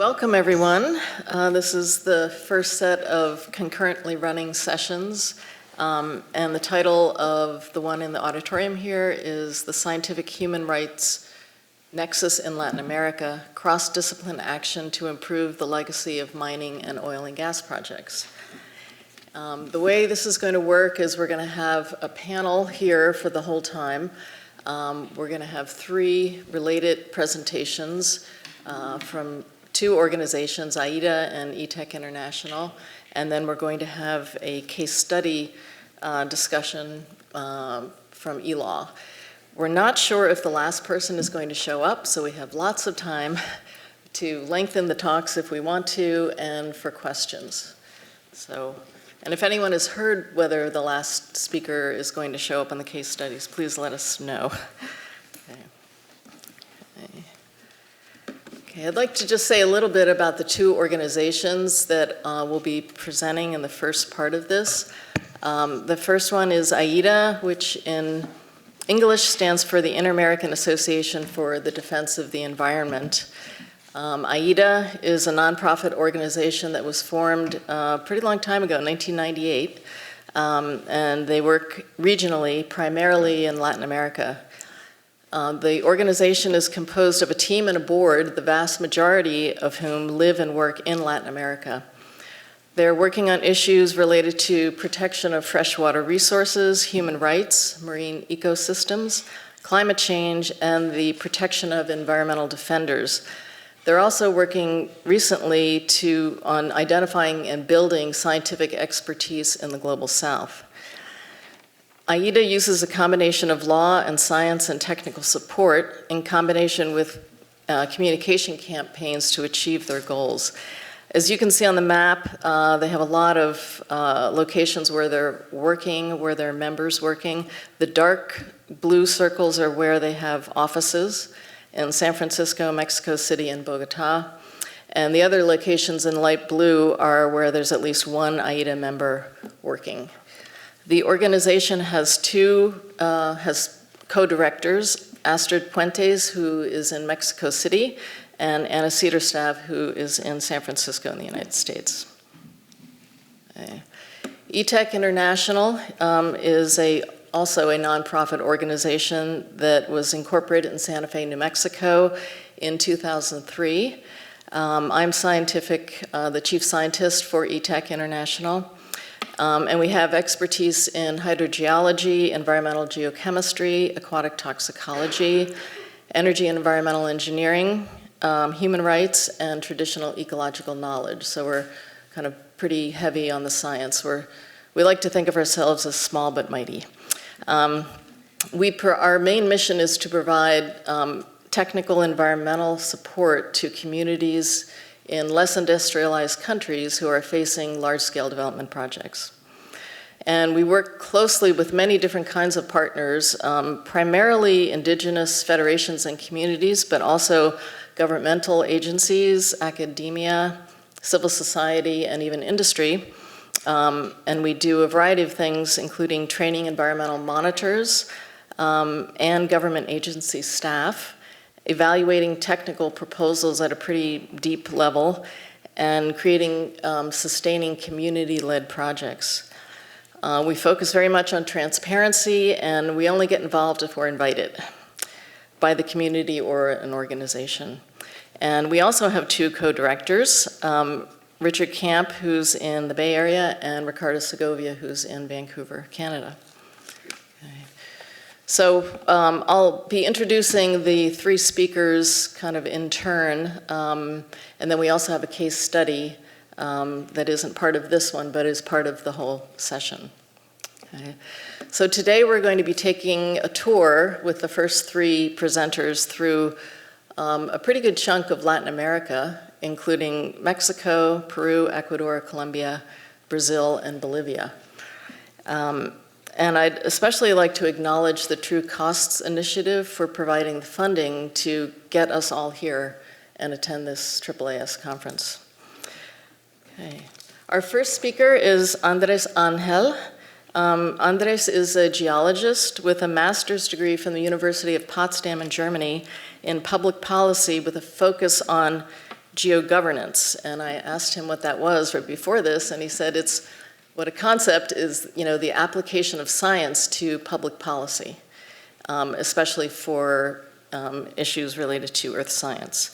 Welcome, everyone. This is the first set of concurrently running sessions, and the title of the one in the auditorium here is The Scientific Human Rights Nexus in Latin America, Cross-Discipline Action to Improve the Legacy of Mining and Oil and Gas Projects. The way this is going to work is we're going to have a panel here for the whole time. We're going to have three related presentations from two organizations, AIDA and eTech International, and then we're going to have a case study discussion from eLaw. We're not sure if the last person is going to show up, so we have lots of time to lengthen the talks if we want to, and for questions. And if anyone has heard whether the last speaker is going to show up on the case studies, please let us know. Okay, I'd like to just say a little bit about the two organizations that will be presenting in the first part of this. The first one is AIDA, which in English stands for the Inter-American Association for the Defense of the Environment. AIDA is a nonprofit organization that was formed a pretty long time ago, 1998, and they work regionally, primarily in Latin America. The organization is composed of a team and a board, the vast majority of whom live and work in Latin America. They're working on issues related to protection of freshwater resources, human rights, marine ecosystems, climate change, and the protection of environmental defenders. They're also working recently on identifying and building scientific expertise in the Global South. AIDA uses a combination of law and science and technical support in combination with communication campaigns to achieve their goals. As you can see on the map, they have a lot of locations where they're working, where their members working. The dark blue circles are where they have offices in San Francisco, Mexico City, and Bogota. And the other locations in light blue are where there's at least one AIDA member working. The organization has co-directors, Astrid Puentes, who is in Mexico City, and Anna Cedarstav, who is in San Francisco in the United States. eTech International is also a nonprofit organization that was incorporated in Santa Fe, New Mexico in 2003. I'm the chief scientist for eTech International. And we have expertise in hydrogeology, environmental geochemistry, aquatic toxicology, energy and environmental engineering, human rights, and traditional ecological knowledge. So we're kind of pretty heavy on the science. We like to think of ourselves as small but mighty. Our main mission is to provide technical environmental support to communities in less industrialized countries who are facing large-scale development projects. And we work closely with many different kinds of partners, primarily indigenous federations and communities, but also governmental agencies, academia, civil society, and even industry. And we do a variety of things, including training environmental monitors and government agency staff, evaluating technical proposals at a pretty deep level, and creating sustaining community-led projects. We focus very much on transparency, and we only get involved if we're invited by the community or an organization. And we also have two co-directors, Richard Camp, who's in the Bay Area, and Ricardo Segovia, who's in Vancouver, Canada. So I'll be introducing the three speakers kind of in turn, and then we also have a case study that isn't part of this one, but is part of the whole session. Okay. So today we're going to be taking a tour with the first three presenters through a pretty good chunk of Latin America, including Mexico, Peru, Ecuador, Colombia, Brazil, and Bolivia. And I'd especially like to acknowledge the True Costs Initiative for providing the funding to get us all here and attend this AAAS conference. Okay. Our first speaker is Andres Angel. Andres is a geologist with a master's degree from the University of Potsdam in Germany in public policy with a focus on geogovernance. And I asked him what that was right before this, and he said it's what a concept is, the application of science to public policy, especially for issues related to earth science.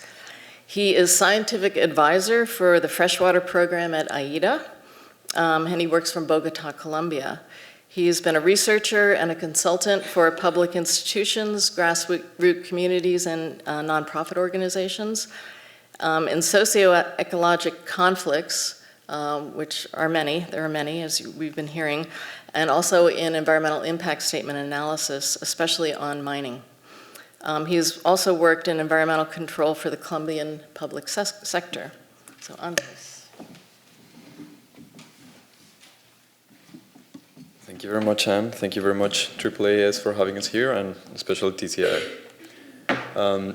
He is scientific advisor for the freshwater program at AIDA, and he works from Bogota, Colombia. He's been a researcher and a consultant for public institutions, grassroots communities, and nonprofit organizations. In socio-ecologic conflicts, which are many, there are many, as we've been hearing, and also in environmental impact statement analysis, especially on mining. He's also worked in environmental control for the Colombian public sector. So, Andres. Thank you very much, Anne. Thank you very much, AAAS, for having us here, and especially TCI.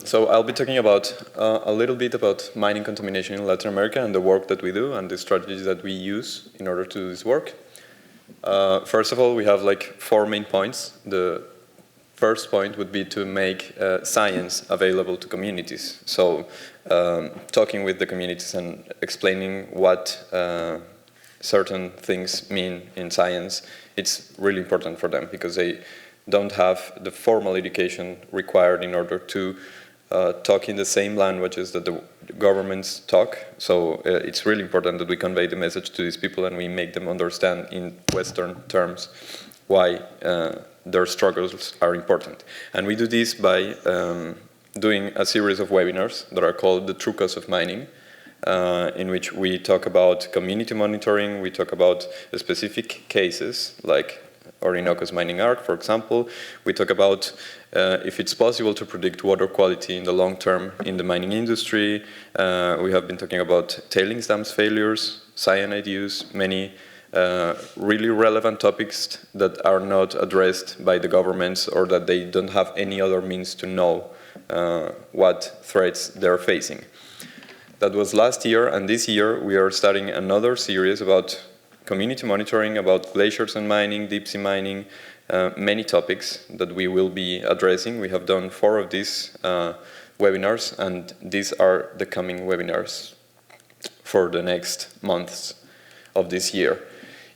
So I'll be talking about a little bit about mining contamination in Latin America and the work that we do and the strategies that we use in order to do this work. First of all, we have like 4 main points. The first point would be to make science available to communities. So talking with the communities and explaining what certain things mean in science, it's really important for them because they don't have the formal education required in order to talk in the same languages that the governments talk. So it's really important that we convey the message to these people and we make them understand in Western terms why their struggles are important. And we do this by doing a series of webinars that are called The True Cost of Mining, in which we talk about community monitoring, we talk about specific cases like Orinoco's mining arc, for example. We talk about if it's possible to predict water quality in the long term in the mining industry. We have been talking about tailings dams failures, cyanide use, many really relevant topics that are not addressed by the governments or that they don't have any other means to know what threats they're facing. That was last year, and this year we are starting another series about community monitoring, about glaciers and mining, deep sea mining, many topics that we will be addressing. We have done 4 of these webinars, and these are the coming webinars for the next months of this year.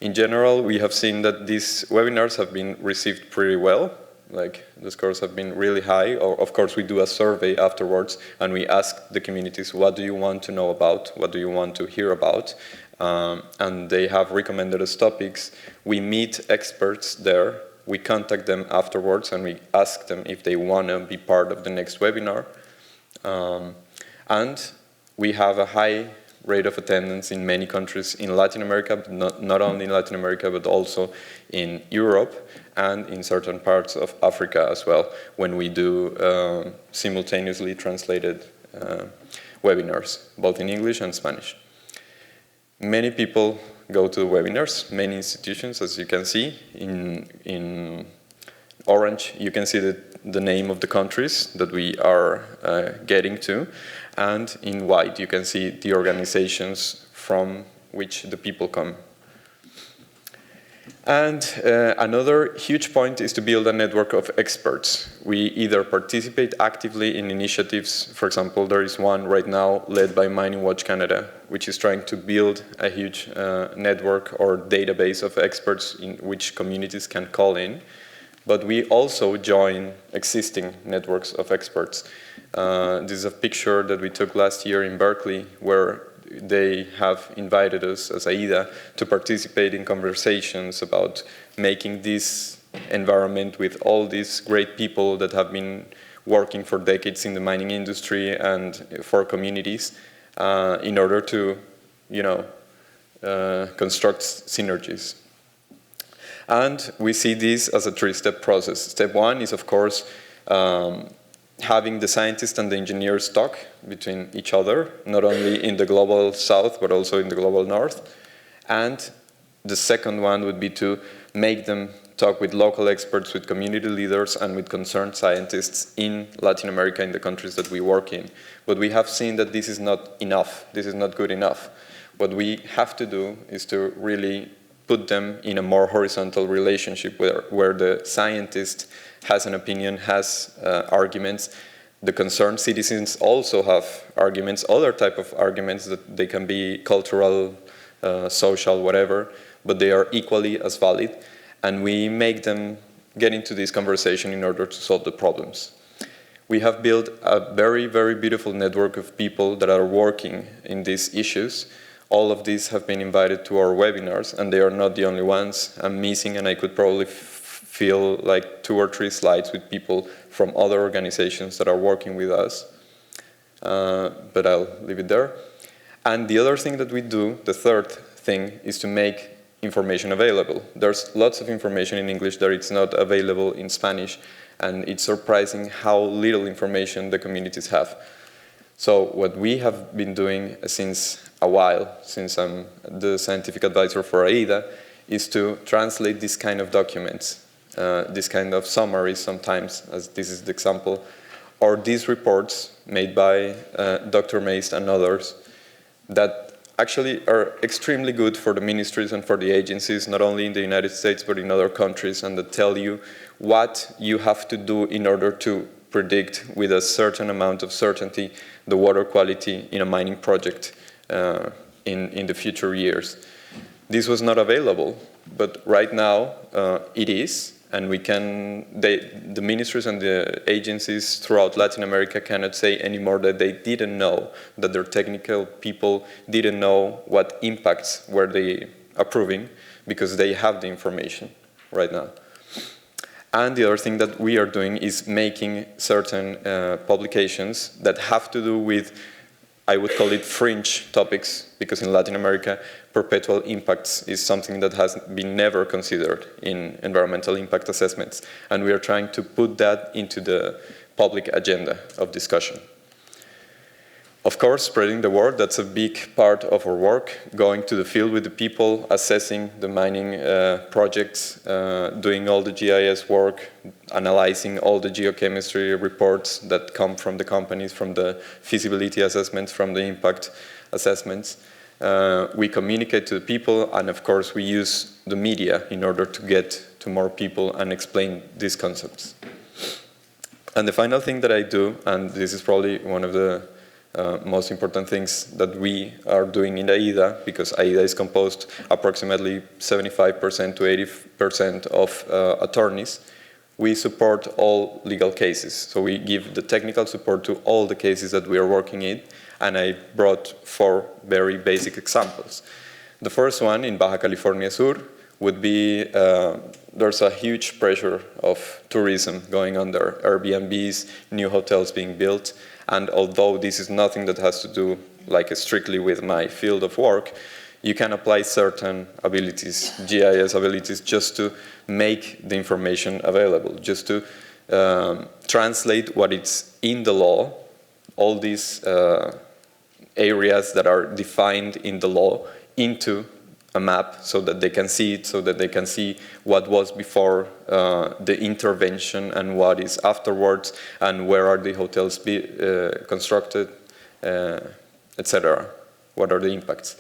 In general, we have seen that these webinars have been received pretty well. Like, the scores have been really high. Of course, we do a survey afterwards, and we ask the communities, what do you want to know about? What do you want to hear about? And they have recommended us topics. We meet experts there. We contact them afterwards, and we ask them if they want to be part of the next webinar. And we have a high rate of attendance in many countries in Latin America, but not only in Latin America, but also in Europe and in certain parts of Africa as well, when we do simultaneously translated webinars, both in English and Spanish. Many people go to the webinars, many institutions, as you can see. In orange, you can see the name of the countries that we are getting to. And in white, you can see the organizations from which the people come. And another huge point is to build a network of experts. We either participate actively in initiatives. For example, there is one right now led by Mining Watch Canada, which is trying to build a huge network or database of experts in which communities can call in. But we also join existing networks of experts. This is a picture that we took last year in Berkeley, where they have invited us as AIDA to participate in conversations about making this environment with all these great people that have been working for decades in the mining industry and for communities in order to, construct synergies. And we see this as a 3-step process. Step 1 is, of course, having the scientists and the engineers talk between each other, not only in the global south, but also in the global north. And the second one would be to make them talk with local experts, with community leaders, and with concerned scientists in Latin America, in the countries that we work in. But we have seen that this is not enough. This is not good enough. What we have to do is to really put them in a more horizontal relationship where the scientist has an opinion, has arguments, The concerned citizens also have arguments, other type of arguments that they can be cultural, social, whatever, but they are equally as valid, and we make them get into this conversation in order to solve the problems. We have built a very, very beautiful network of people that are working in these issues. All of these have been invited to our webinars, and they are not the only ones. I'm missing, and I could probably fill like 2 or 3 slides with people from other organizations that are working with us. But I'll leave it there. And the other thing that we do, the third thing, is to make information available. There's lots of information in English that it's not available in Spanish, and it's surprising how little information the communities have. So what we have been doing since a while, since I'm the scientific advisor for AIDA, is to translate this kind of documents, this kind of summaries sometimes, as this is the example, or these reports made by Dr. Mace and others that actually are extremely good for the ministries and for the agencies, not only in the United States, but in other countries, and that tell you what you have to do in order to predict with a certain amount of certainty the water quality in a mining project in the future years. This was not available, but right now it is, and we can, the ministries and the agencies throughout Latin America cannot say anymore that they didn't know, that their technical people didn't know what impacts were they approving, because they have the information right now. And the other thing that we are doing is making certain publications that have to do with, I would call it fringe topics, because in Latin America, perpetual impacts is something that has been never considered in environmental impact assessments. And we are trying to put that into the public agenda of discussion. Of course, spreading the word, that's a big part of our work, going to the field with the people, assessing the mining projects, doing all the GIS work, analyzing all the geochemistry reports that come from the companies, from the feasibility assessments, from the impact assessments. We communicate to the people, and of course we use the media in order to get to more people and explain these concepts. And the final thing that I do, and this is probably one of the most important things that we are doing in AIDA, because AIDA is composed approximately 75% to 80% of attorneys. We support all legal cases. So we give the technical support to all the cases that we are working in, and I brought 4 very basic examples. The first one in Baja California Sur would be, there's a huge pressure of tourism going on there, Airbnbs, new hotels being built, and although this is nothing that has to do like strictly with my field of work, you can apply certain abilities, GIS abilities, just to make the information available, just to translate what is in the law, all these areas that are defined in the law, into a map so that they can see it, so that they can see what was before the intervention and what is afterwards, and where are the hotels constructed, etc. What are the impacts?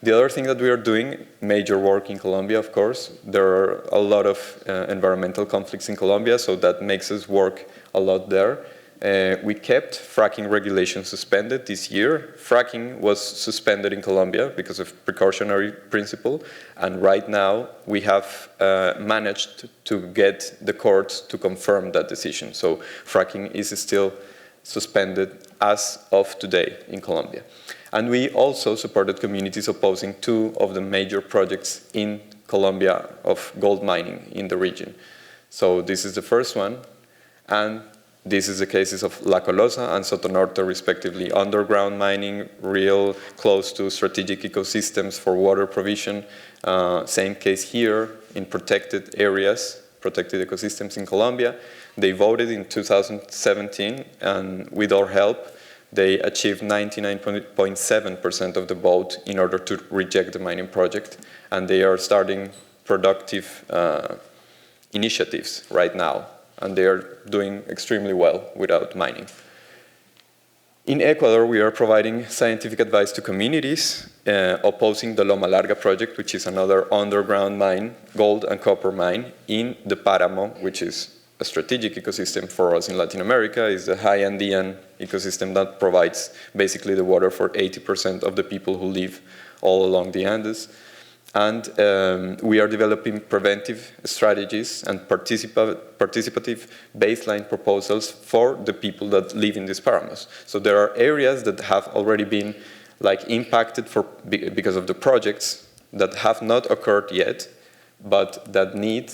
The other thing that we are doing, major work in Colombia, of course. There are a lot of environmental conflicts in Colombia, so that makes us work a lot there. We kept fracking regulations suspended this year. Fracking was suspended in Colombia because of precautionary principle, and right now we have managed to get the courts to confirm that decision. So fracking is still suspended as of today in Colombia. And we also supported communities opposing 2 of the major projects in Colombia of gold mining in the region. So this is the first one, and this is the cases of La Colosa and Soto Norte, respectively. Underground mining, real close to strategic ecosystems for water provision. Same case here in protected areas, protected ecosystems in Colombia. They voted in 2017, and with our help, they achieved 99.7% of the vote in order to reject the mining project. And they are starting productive initiatives right now. And they are doing extremely well without mining. In Ecuador, we are providing scientific advice to communities opposing the Loma Larga project, which is another underground mine, gold and copper mine, in the Páramo, which is a strategic ecosystem for us in Latin America. It's the high Andean ecosystem that provides basically the water for 80% of the people who live all along the Andes. And we are developing preventive strategies and participative baseline proposals for the people that live in these paramos. So there are areas that have already been impacted because of the projects that have not occurred yet, but that need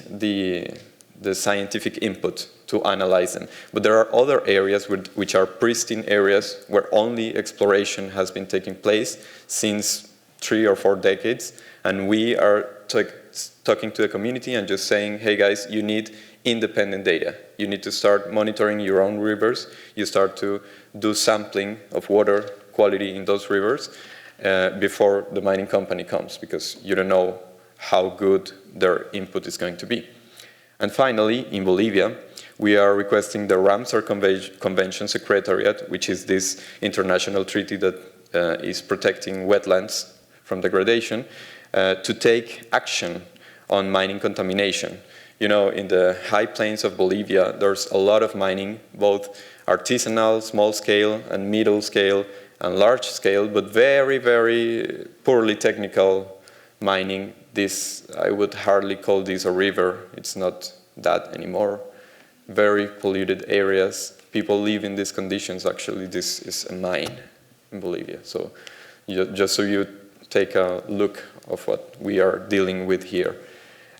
the scientific input to analyze them. But there are other areas which are pristine areas where only exploration has been taking place since 3 or 4 decades, and we are talking to the community and just saying, hey guys, you need independent data. You need to start monitoring your own rivers. You start to do sampling of water quality in those rivers before the mining company comes, because you don't know how good their input is going to be. And finally, in Bolivia, we are requesting the Ramsar Convention Secretariat, which is this international treaty that is protecting wetlands from degradation, to take action on mining contamination. You know, in the high plains of Bolivia, there's a lot of mining, both artisanal, small scale, and middle scale, and large scale, but very, very poorly technical mining. This, I would hardly call this a river. It's not that anymore. Very polluted areas. People live in these conditions. Actually, this is a mine in Bolivia. So just so you take a look of what we are dealing with here.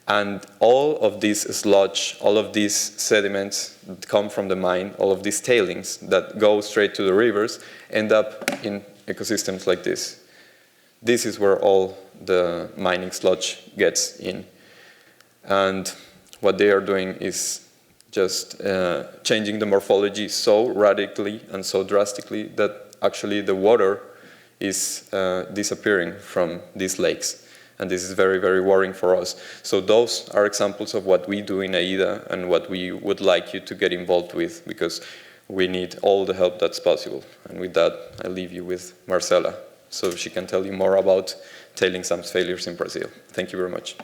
And all of this sludge, all of these sediments that come from the mine, all of these tailings that go straight to the rivers, end up in ecosystems like this. This is where all the mining sludge gets in. And what they are doing is just changing the morphology so radically and so drastically that actually the water is disappearing from these lakes. And this is very, very worrying for us. So those are examples of what we do in AIDA and what we would like you to get involved with, because we need all the help that's possible. And with that, I leave you with Marcela, so she can tell you more about tailings dams failures in Brazil. Thank you very much.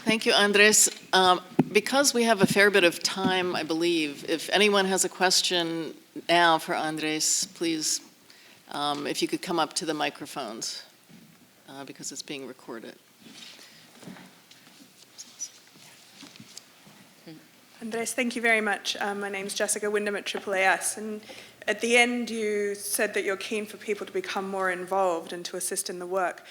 Thank you, Andres. Because we have a fair bit of time, I believe, if anyone has a question now for Andres, please, if you could come up to the microphones, because it's being recorded. Andres, thank you very much. My name's Jessica Wyndham at AAAS, and at the end you said that you're keen for people to become more involved and to assist in the work.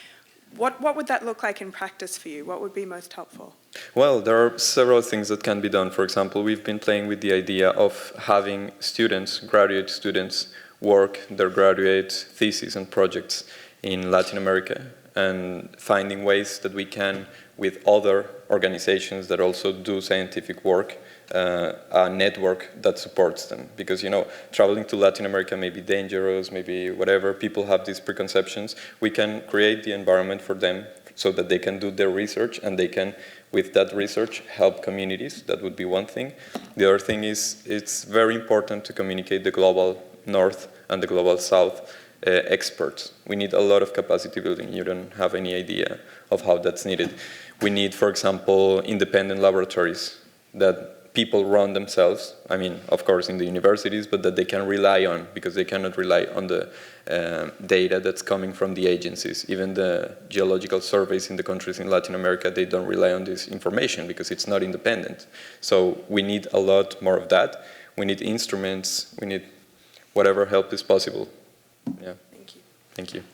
What would that look like in practice for you? What would be most helpful? Well, there are several things that can be done. For example, we've been playing with the idea of having students, graduate students, work their graduate theses and projects in Latin America, and finding ways that we can, with other organizations that also do scientific work, a network that supports them. Because, you know, traveling to Latin America may be dangerous, maybe whatever, people have these preconceptions. We can create the environment for them so that they can do their research, and they can, with that research, help communities. That would be one thing. The other thing is, it's very important to communicate the global North and the global South experts. We need a lot of capacity building. You don't have any idea of how that's needed. We need, for example, independent laboratories that people run themselves, I mean, of course, in the universities, but that they can rely on, because they cannot rely on the data that's coming from the agencies. Even the geological surveys in the countries in Latin America, they don't rely on this information because it's not independent. So we need a lot more of that. We need instruments, we need whatever help is possible. Yeah. Thank you. Thank you.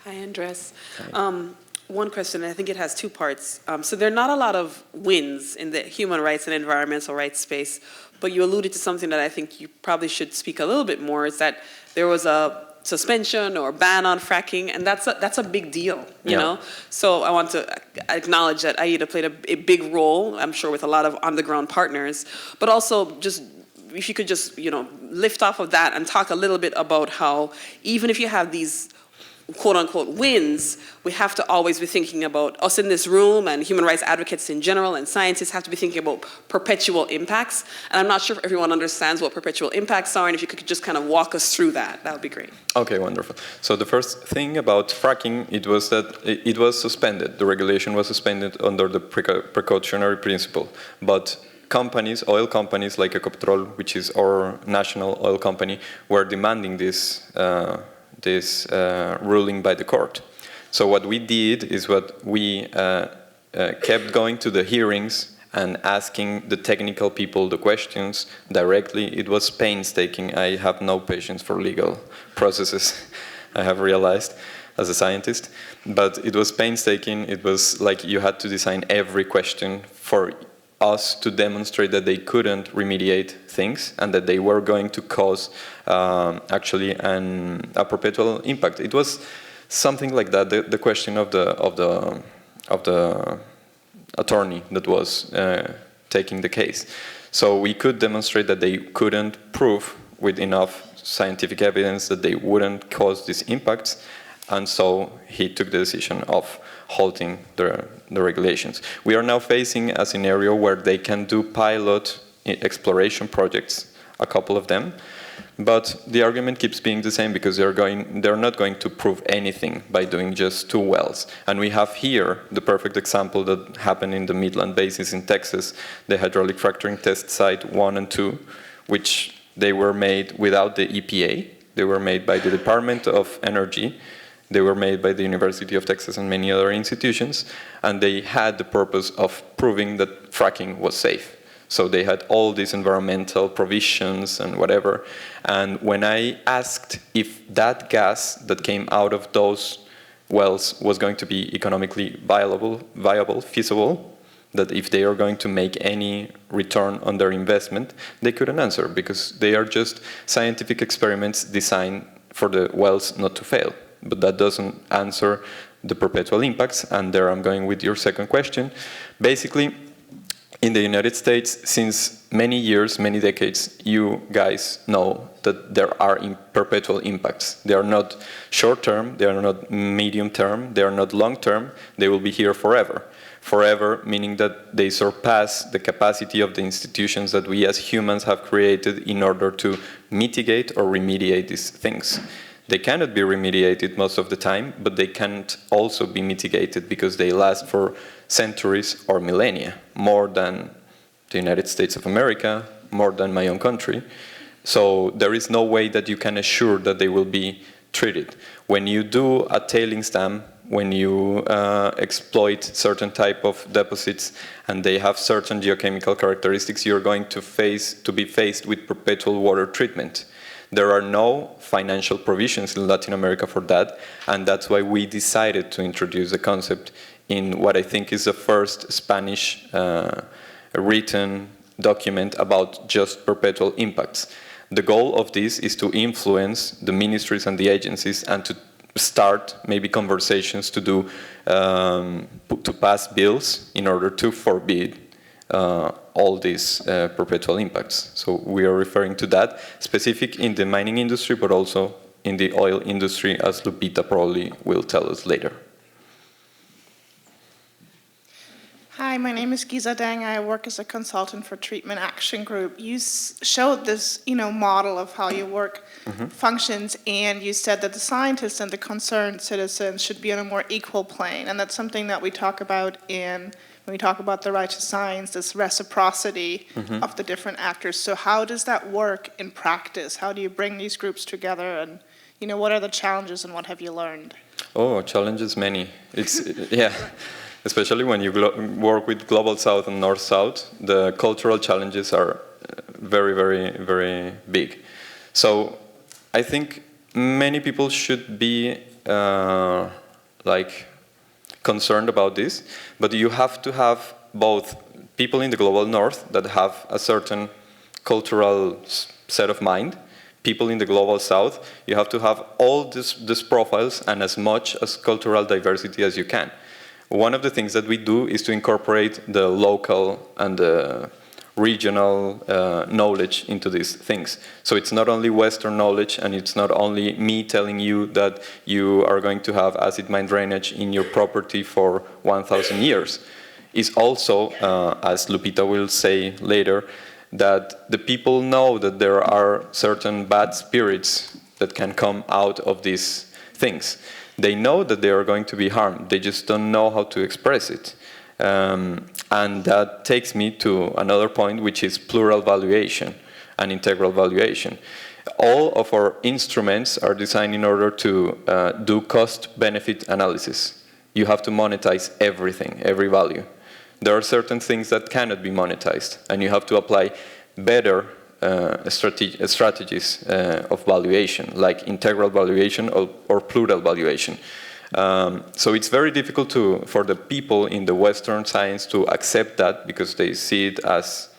Hi, Andres. Hi. One question, and I think it has two parts. So there are not a lot of wins in the human rights and environmental rights space, but you alluded to something that I think you probably should speak a little bit more, is that there was a suspension or ban on fracking, and that's a big deal, you know? So I want to acknowledge that AIDA played a big role, I'm sure, with a lot of on-the-ground partners, but also just, if you could just, you know, lift off of that and talk a little bit about how, even if you have these quote-unquote wins, we have to always be thinking about us in this room, and human rights advocates in general and scientists have to be thinking about perpetual impacts. And I'm not sure if everyone understands what perpetual impacts are, and if you could just kind of walk us through that, that would be great. Okay, wonderful. So the first thing about fracking, it was that it was suspended. The regulation was suspended under the precautionary principle. But companies, oil companies like Ecuador, which is our national oil company, were demanding this ruling by the court. So what we did is what we kept going to the hearings and asking the technical people the questions directly. It was painstaking. I have no patience for legal processes, I have realized as a scientist. But it was painstaking. It was like you had to design every question for us to demonstrate that they couldn't remediate things and that they were going to cause actually a perpetual impact. It was something like that. The question of the attorney that was taking the case. So we could demonstrate that they couldn't prove with enough scientific evidence that they wouldn't cause these impacts, and so he took the decision of halting the regulations. We are now facing a scenario where they can do pilot exploration projects, a couple of them, but the argument keeps being the same because they're not going to prove anything by doing just 2 wells. And we have here the perfect example that happened in the Midland Basin in Texas, the hydraulic fracturing test site 1 and 2, which they were made without the EPA. They were made by the Department of Energy. They were made by the University of Texas and many other institutions, and they had the purpose of proving that fracking was safe. So they had all these environmental provisions and whatever. And when I asked if that gas that came out of those wells was going to be economically viable, feasible, that if they are going to make any return on their investment, they couldn't answer because they are just scientific experiments designed for the wells not to fail. But that doesn't answer the perpetual impacts, and there I'm going with your second question. Basically, in the United States, since many years, many decades, you guys know that there are perpetual impacts. They are not short-term, they are not medium-term, they are not long-term, they will be here forever. Forever, meaning that they surpass the capacity of the institutions that we as humans have created in order to mitigate or remediate these things. They cannot be remediated most of the time, but they can't also be mitigated because they last for centuries or millennia, more than the United States of America, more than my own country. So there is no way that you can assure that they will be treated. When you do a tailings dam, when you exploit certain type of deposits and they have certain geochemical characteristics, you're going to be faced with perpetual water treatment. There are no financial provisions in Latin America for that, and that's why we decided to introduce the concept in what I think is the first Spanish written document about just perpetual impacts. The goal of this is to influence the ministries and the agencies and to start maybe conversations to do to pass bills in order to forbid all these perpetual impacts. So we are referring to that, specific in the mining industry, but also in the oil industry, as Lupita probably will tell us later. Hi, my name is Giza Dang. I work as a consultant for Treatment Action Group. You showed this, model of how your work functions, and you said that the scientists and the concerned citizens should be on a more equal plane, and that's something that we talk about when we talk about the right to science, this reciprocity of the different actors. So how does that work in practice? How do you bring these groups together, and what are the challenges and what have you learned? Oh, challenges many. It's yeah. Especially when you work with Global South and North South, the cultural challenges are very, very, very big. So I think many people should be concerned about this, but you have to have both people in the Global North that have a certain cultural set of mind, people in the Global South. You have to have all these profiles and as much as cultural diversity as you can. One of the things that we do is to incorporate the local and the regional knowledge into these things. So it's not only Western knowledge, and it's not only me telling you that you are going to have acid mine drainage in your property for 1,000 years. It's also, as Lupita will say later, that the people know that there are certain bad spirits that can come out of these things. They know that they are going to be harmed, they just don't know how to express it. And that takes me to another point, which is plural valuation and integral valuation. All of our instruments are designed in order to do cost-benefit analysis. You have to monetize everything, every value. There are certain things that cannot be monetized, and you have to apply better strategies of valuation, like integral valuation or plural valuation. So it's very difficult for the people in the Western science to accept that, because they see it as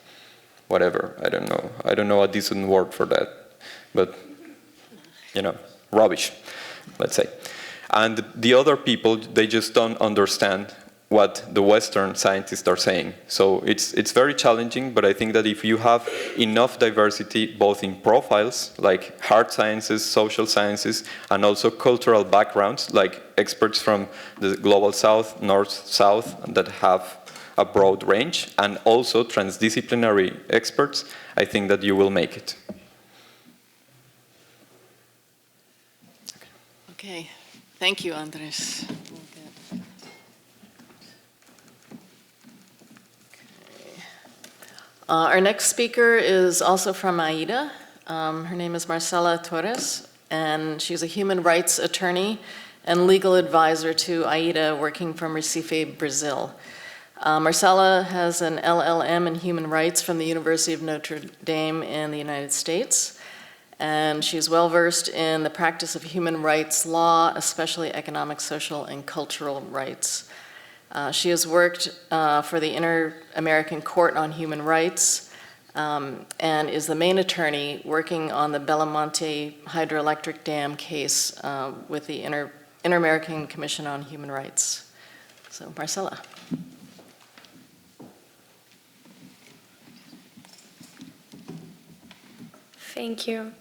whatever, I don't know a decent word for that, but rubbish, let's say. And the other people, they just don't understand what the Western scientists are saying. So it's very challenging, but I think that if you have enough diversity, both in profiles, like hard sciences, social sciences, and also cultural backgrounds, like experts from the global south, north, south, that have a broad range, and also transdisciplinary experts, I think that you will make it. Okay, thank you, Andres. Our next speaker is also from AIDA. Her name is Marcela Torres, and she's a human rights attorney and legal advisor to AIDA, working from Recife, Brazil. Marcela has an LLM in human rights from the University of Notre Dame in the United States, and she's well-versed in the practice of human rights law, especially economic, social, and cultural rights. She has worked for the Inter-American Court on Human Rights and is the main attorney working on the Belamonte hydroelectric dam case with the Inter-American Commission on Human Rights. So, Marcela. Thank you.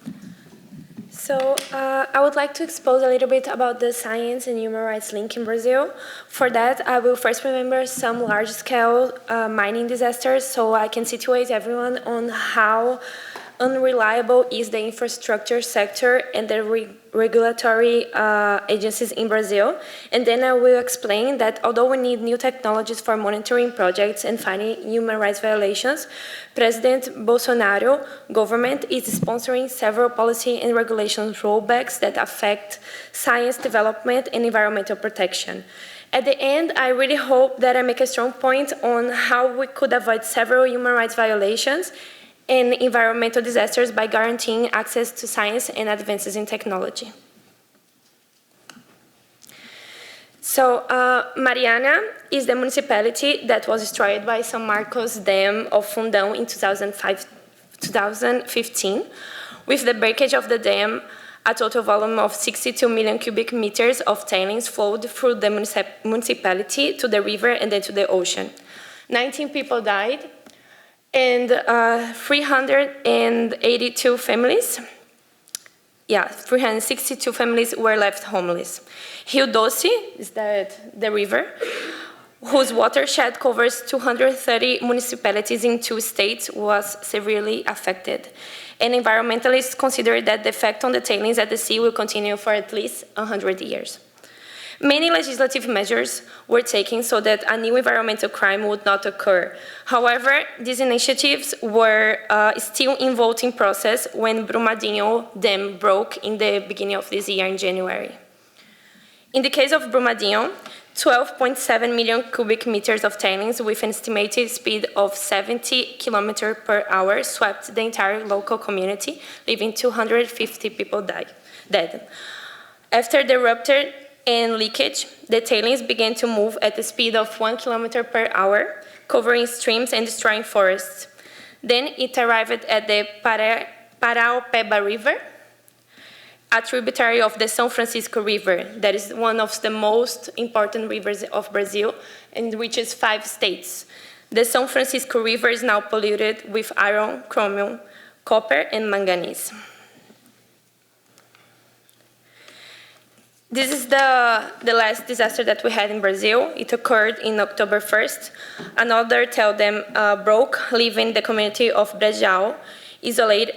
So I would like to expose a little bit about the science and human rights link in Brazil. For that, I will first remember some large-scale mining disasters, so I can situate everyone on how unreliable is the infrastructure sector and the regulatory agencies in Brazil. And then I will explain that although we need new technologies for monitoring projects and finding human rights violations, President Bolsonaro government is sponsoring several policy and regulations rollbacks that affect science development and environmental protection. At the end, I really hope that I make a strong point on how we could avoid several human rights violations and environmental disasters by guaranteeing access to science and advances in technology. So Mariana is the municipality that was destroyed by São Marcos Dam of Fundão in 2015. With the breakage of the dam, a total volume of 62 million cubic meters of tailings flowed through the municipality to the river and then to the ocean. 19 people died, and 382 families, 362 families were left homeless. Rio Doce, is that the river, whose watershed covers 230 municipalities in 2 states, was severely affected. And environmentalists consider that the effect on the tailings at the sea will continue for at least 100 years. Many legislative measures were taken so that a new environmental crime would not occur. However, these initiatives were still in voting process when Brumadinho Dam broke in the beginning of this year in January. In the case of Brumadinho, 12.7 million cubic meters of tailings with an estimated speed of 70 kilometers per hour swept the entire local community, leaving 250 people dead. After the rupture and leakage, the tailings began to move at the speed of 1 kilometer per hour, covering streams and destroying forests. Then it arrived at the Paraopeba River, a tributary of the São Francisco River, that is one of the most important rivers of Brazil and reaches 5 states. The São Francisco River is now polluted with iron, chromium, copper, and manganese. This is the last disaster that we had in Brazil. It occurred in October 1st. Another tell them broke, leaving the community of Brejal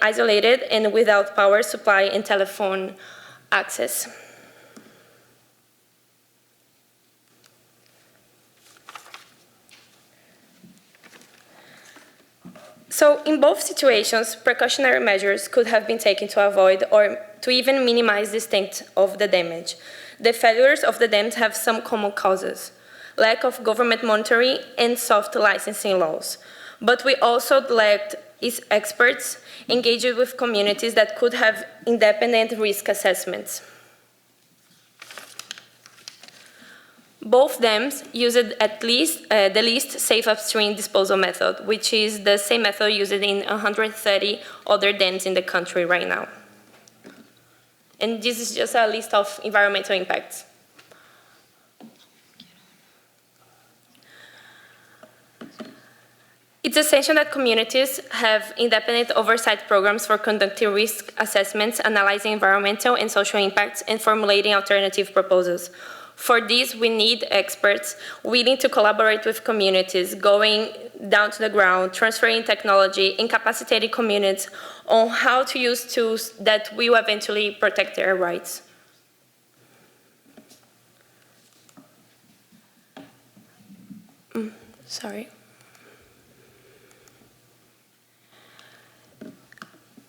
isolated and without power supply and telephone access. So in both situations, precautionary measures could have been taken to avoid or to even minimize the extent of the damage. The failures of the dams have some common causes: lack of government monitoring and soft licensing laws. But we also lacked experts engaged with communities that could have independent risk assessments. Both dams used at least the least safe upstream disposal method, which is the same method used in 130 other dams in the country right now. And this is just a list of environmental impacts. It's essential that communities have independent oversight programs for conducting risk assessments, analyzing environmental and social impacts, and formulating alternative proposals. For this, we need experts willing to collaborate with communities, going down to the ground, transferring technology, incapacitating communities on how to use tools that will eventually protect their rights. Sorry.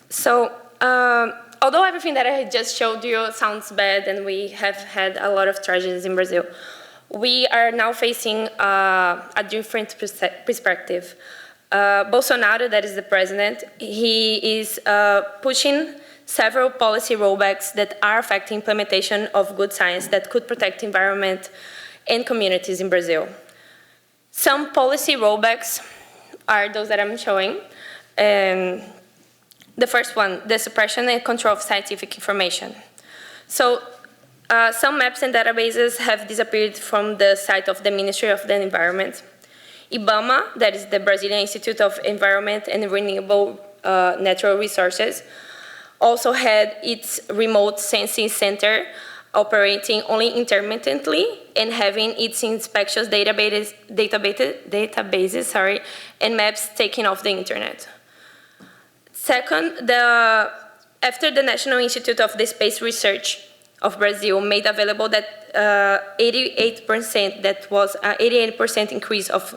So, although everything that I just showed you sounds bad and we have had a lot of tragedies in Brazil, we are now facing a different perspective. Bolsonaro, that is the president, he is pushing several policy rollbacks that are affecting implementation of good science that could protect the environment and communities in Brazil. Some policy rollbacks are those that I'm showing. The first one, the suppression and control of scientific information. So some maps and databases have disappeared from the site of the Ministry of the Environment. IBAMA, that is the Brazilian Institute of Environment and Renewable Natural Resources, also had its remote sensing center operating only intermittently and having its inspections databases and maps taken off the internet. Second, after the National Institute of the Space Research of Brazil made available that 88% increase of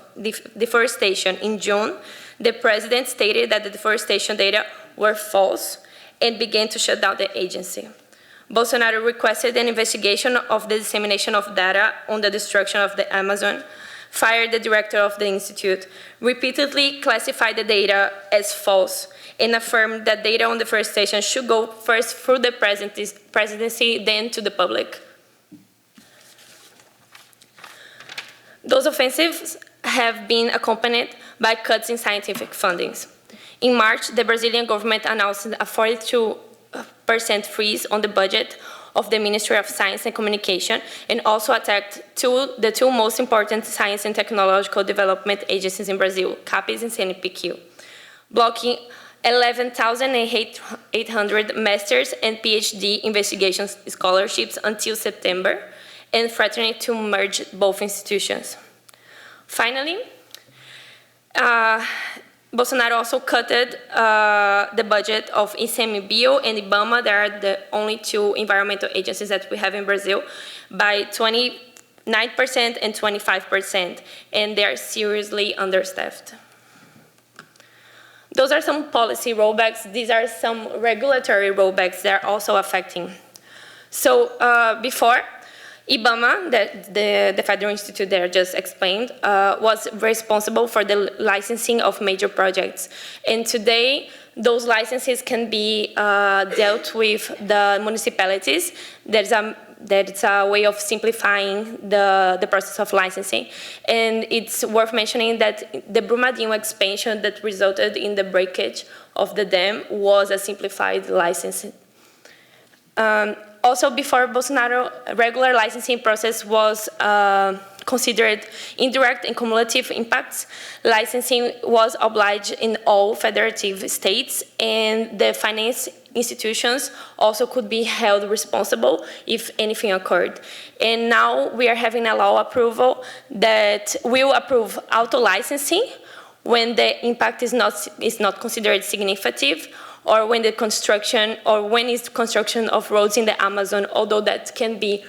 deforestation in June, the president stated that the deforestation data were false and began to shut down the agency. Bolsonaro requested an investigation of the dissemination of data on the destruction of the Amazon, fired the director of the institute, repeatedly classified the data as false, and affirmed that data on deforestation should go first through the presidency, then to the public. Those offensives have been accompanied by cuts in scientific fundings. In March, the Brazilian government announced a 42% freeze on the budget of the Ministry of Science and Communication, and also attacked the two most important science and technological development agencies in Brazil, CAPES and CNPq, blocking 11,800 master's and PhD investigation scholarships until September, and threatening to merge both institutions. Finally, Bolsonaro also cut the budget of ICMBio and IBAMA, they are the only two environmental agencies that we have in Brazil, by 29% and 25%, and they are seriously understaffed. Those are some policy rollbacks. These are some regulatory rollbacks that are also affecting. So before, IBAMA, the Federal Institute that I just explained, was responsible for the licensing of major projects. And today, those licenses can be dealt with the municipalities. That's a way of simplifying the process of licensing. And it's worth mentioning that the Brumadinho expansion that resulted in the breakage of the dam was a simplified licensing. Also, before Bolsonaro, regular licensing process was considered indirect and cumulative impacts, licensing was obliged in all federative states, and the finance institutions also could be held responsible if anything occurred. And now we are having a law approval that will approve auto-licensing when the impact is not considered significant, or when the construction of roads in the Amazon, although that can be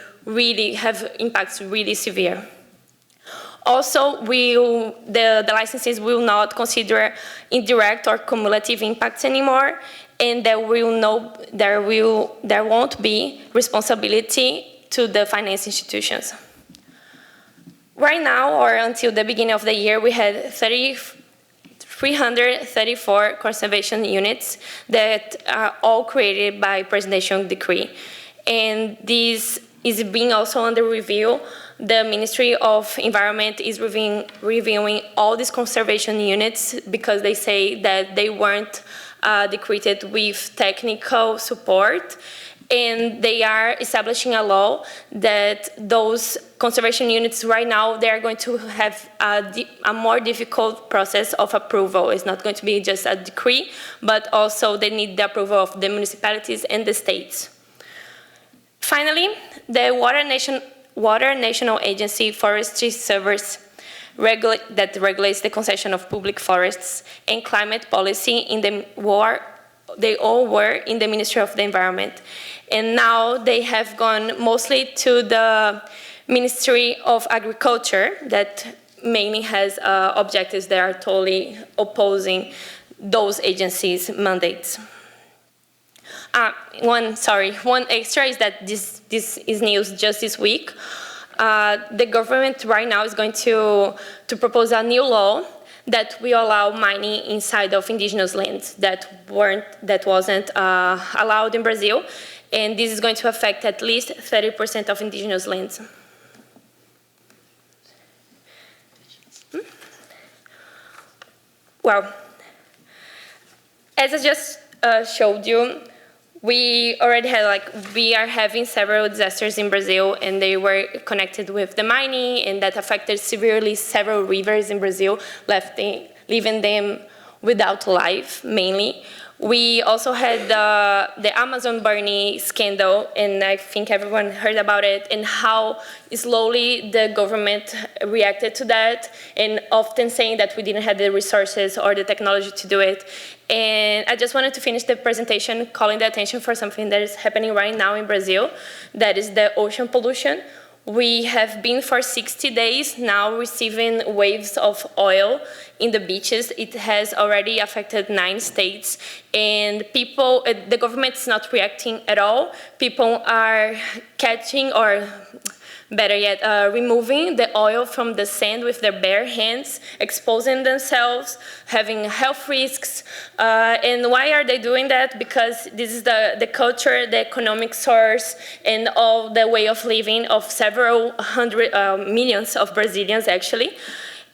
have impacts really severe. Also, the licenses will not consider indirect or cumulative impacts anymore, and there won't be responsibility to the finance institutions. Right now, or until the beginning of the year, we had 334 conservation units that are all created by presidential decree. And this is being also under review. The Ministry of Environment is reviewing all these conservation units because they say that they weren't decreed with technical support, and they are establishing a law that those conservation units right now, they are going to have a more difficult process of approval. It's not going to be just a decree, but also they need the approval of the municipalities and the states. Finally, the Water National Agency Forestry Service that regulates the concession of public forests and climate policy they all were in the Ministry of the Environment. And now they have gone mostly to the Ministry of Agriculture that mainly has objectives that are totally opposing those agencies' mandates. One extra is that this is news just this week. The government right now is going to propose a new law that will allow mining inside of indigenous lands that wasn't allowed in Brazil, and this is going to affect at least 30% of indigenous lands. Well, as I just showed you, we are having several disasters in Brazil, and they were connected with the mining, and that affected severely several rivers in Brazil, leaving them without life, mainly. We also had the Amazon burning scandal, and I think everyone heard about it, and how slowly the government reacted to that, and often saying that we didn't have the resources or the technology to do it. And I just wanted to finish the presentation calling the attention for something that is happening right now in Brazil, that is the ocean pollution. We have been for 60 days now receiving waves of oil in the beaches. It has already affected 9 states, and the government is not reacting at all. People are catching, or better yet, removing the oil from the sand with their bare hands, exposing themselves, having health risks. And why are they doing that? Because this is the culture, the economic source, and all the way of living of several millions of Brazilians, actually.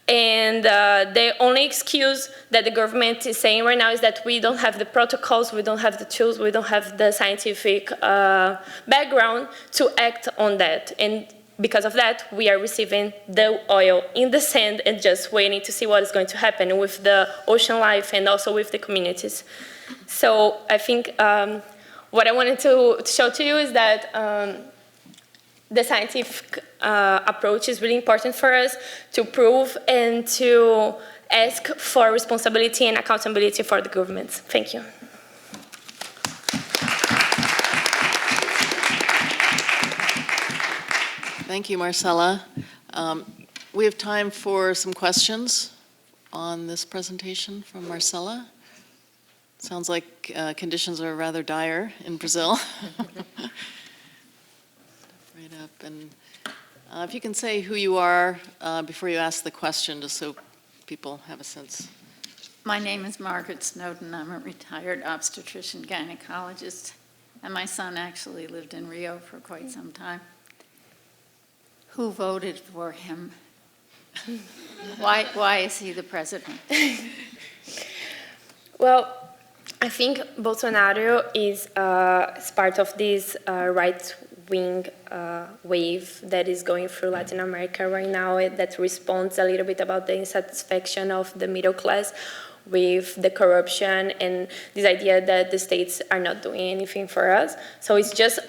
And the only excuse that the government is saying right now is that we don't have the protocols, we don't have the tools, we don't have the scientific background to act on that. And because of that, we are receiving the oil in the sand and just waiting to see what is going to happen with the ocean life and also with the communities. So I think what I wanted to show to you is that the scientific approach is really important for us to prove and to ask for responsibility and accountability for the governments. Thank you. Thank you, Marcela. We have time for some questions on this presentation from Marcela. Sounds like conditions are rather dire in Brazil. Right up. And if you can say who you are before you ask the question, just so people have a sense. My name is Margaret Snowden. I'm a retired obstetrician gynecologist, and my son actually lived in Rio for quite some time. Who voted for him? Why is he the president? Well, I think Bolsonaro is part of this right-wing wave that is going through Latin America right now that responds a little bit about the insatisfaction of the middle class with the corruption and this idea that the states are not doing anything for us. So it's just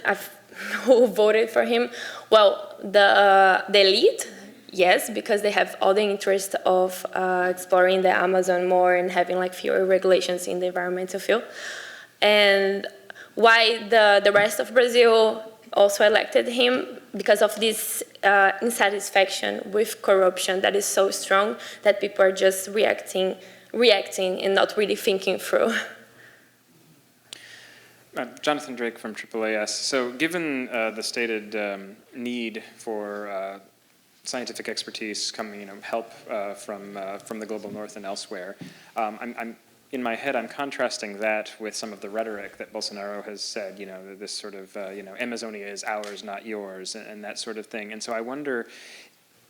who voted for him. Well, the elite, yes, because they have all the interest of exploring the Amazon more and having like fewer regulations in the environmental field. And why the rest of Brazil also elected him? Because of this insatisfaction with corruption that is so strong that people are just reacting and not really thinking through. Jonathan Drake from AAAS. So given the stated need for scientific expertise coming, help from the global north and elsewhere, in my head, I'm contrasting that with some of the rhetoric that Bolsonaro has said, this sort of, Amazonia is ours, not yours, and that sort of thing. And so I wonder,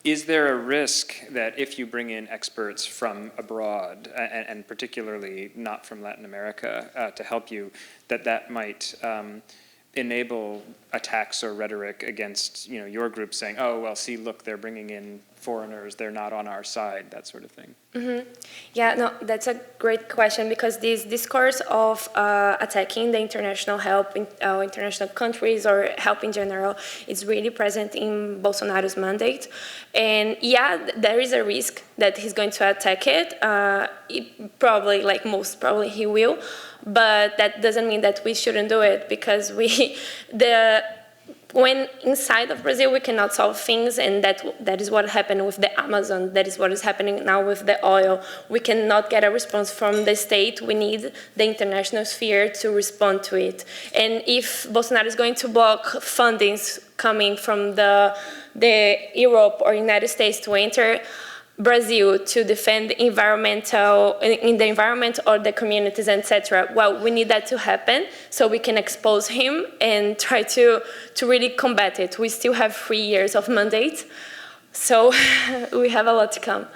is there a risk that if you bring in experts from abroad, and particularly not from Latin America, to help you, that might enable attacks or rhetoric against your group saying, oh, well, see, look, they're bringing in foreigners, they're not on our side, that sort of thing? Mm-hmm. Yeah, no, that's a great question because this discourse of attacking the international help in international countries or help in general is really present in Bolsonaro's mandate. And yeah, there is a risk that he's going to attack it. Probably, like most probably he will, but that doesn't mean that we shouldn't do it because when inside of Brazil we cannot solve things, and that is what happened with the Amazon, that is what is happening now with the oil. We cannot get a response from the state. We need the international sphere to respond to it. And if Bolsonaro is going to block fundings coming from the Europe or United States to enter Brazil to defend environmental in the environment or the communities, etc. Well, we need that to happen so we can expose him and try to really combat it. We still have 3 years of mandate, so we have a lot to come.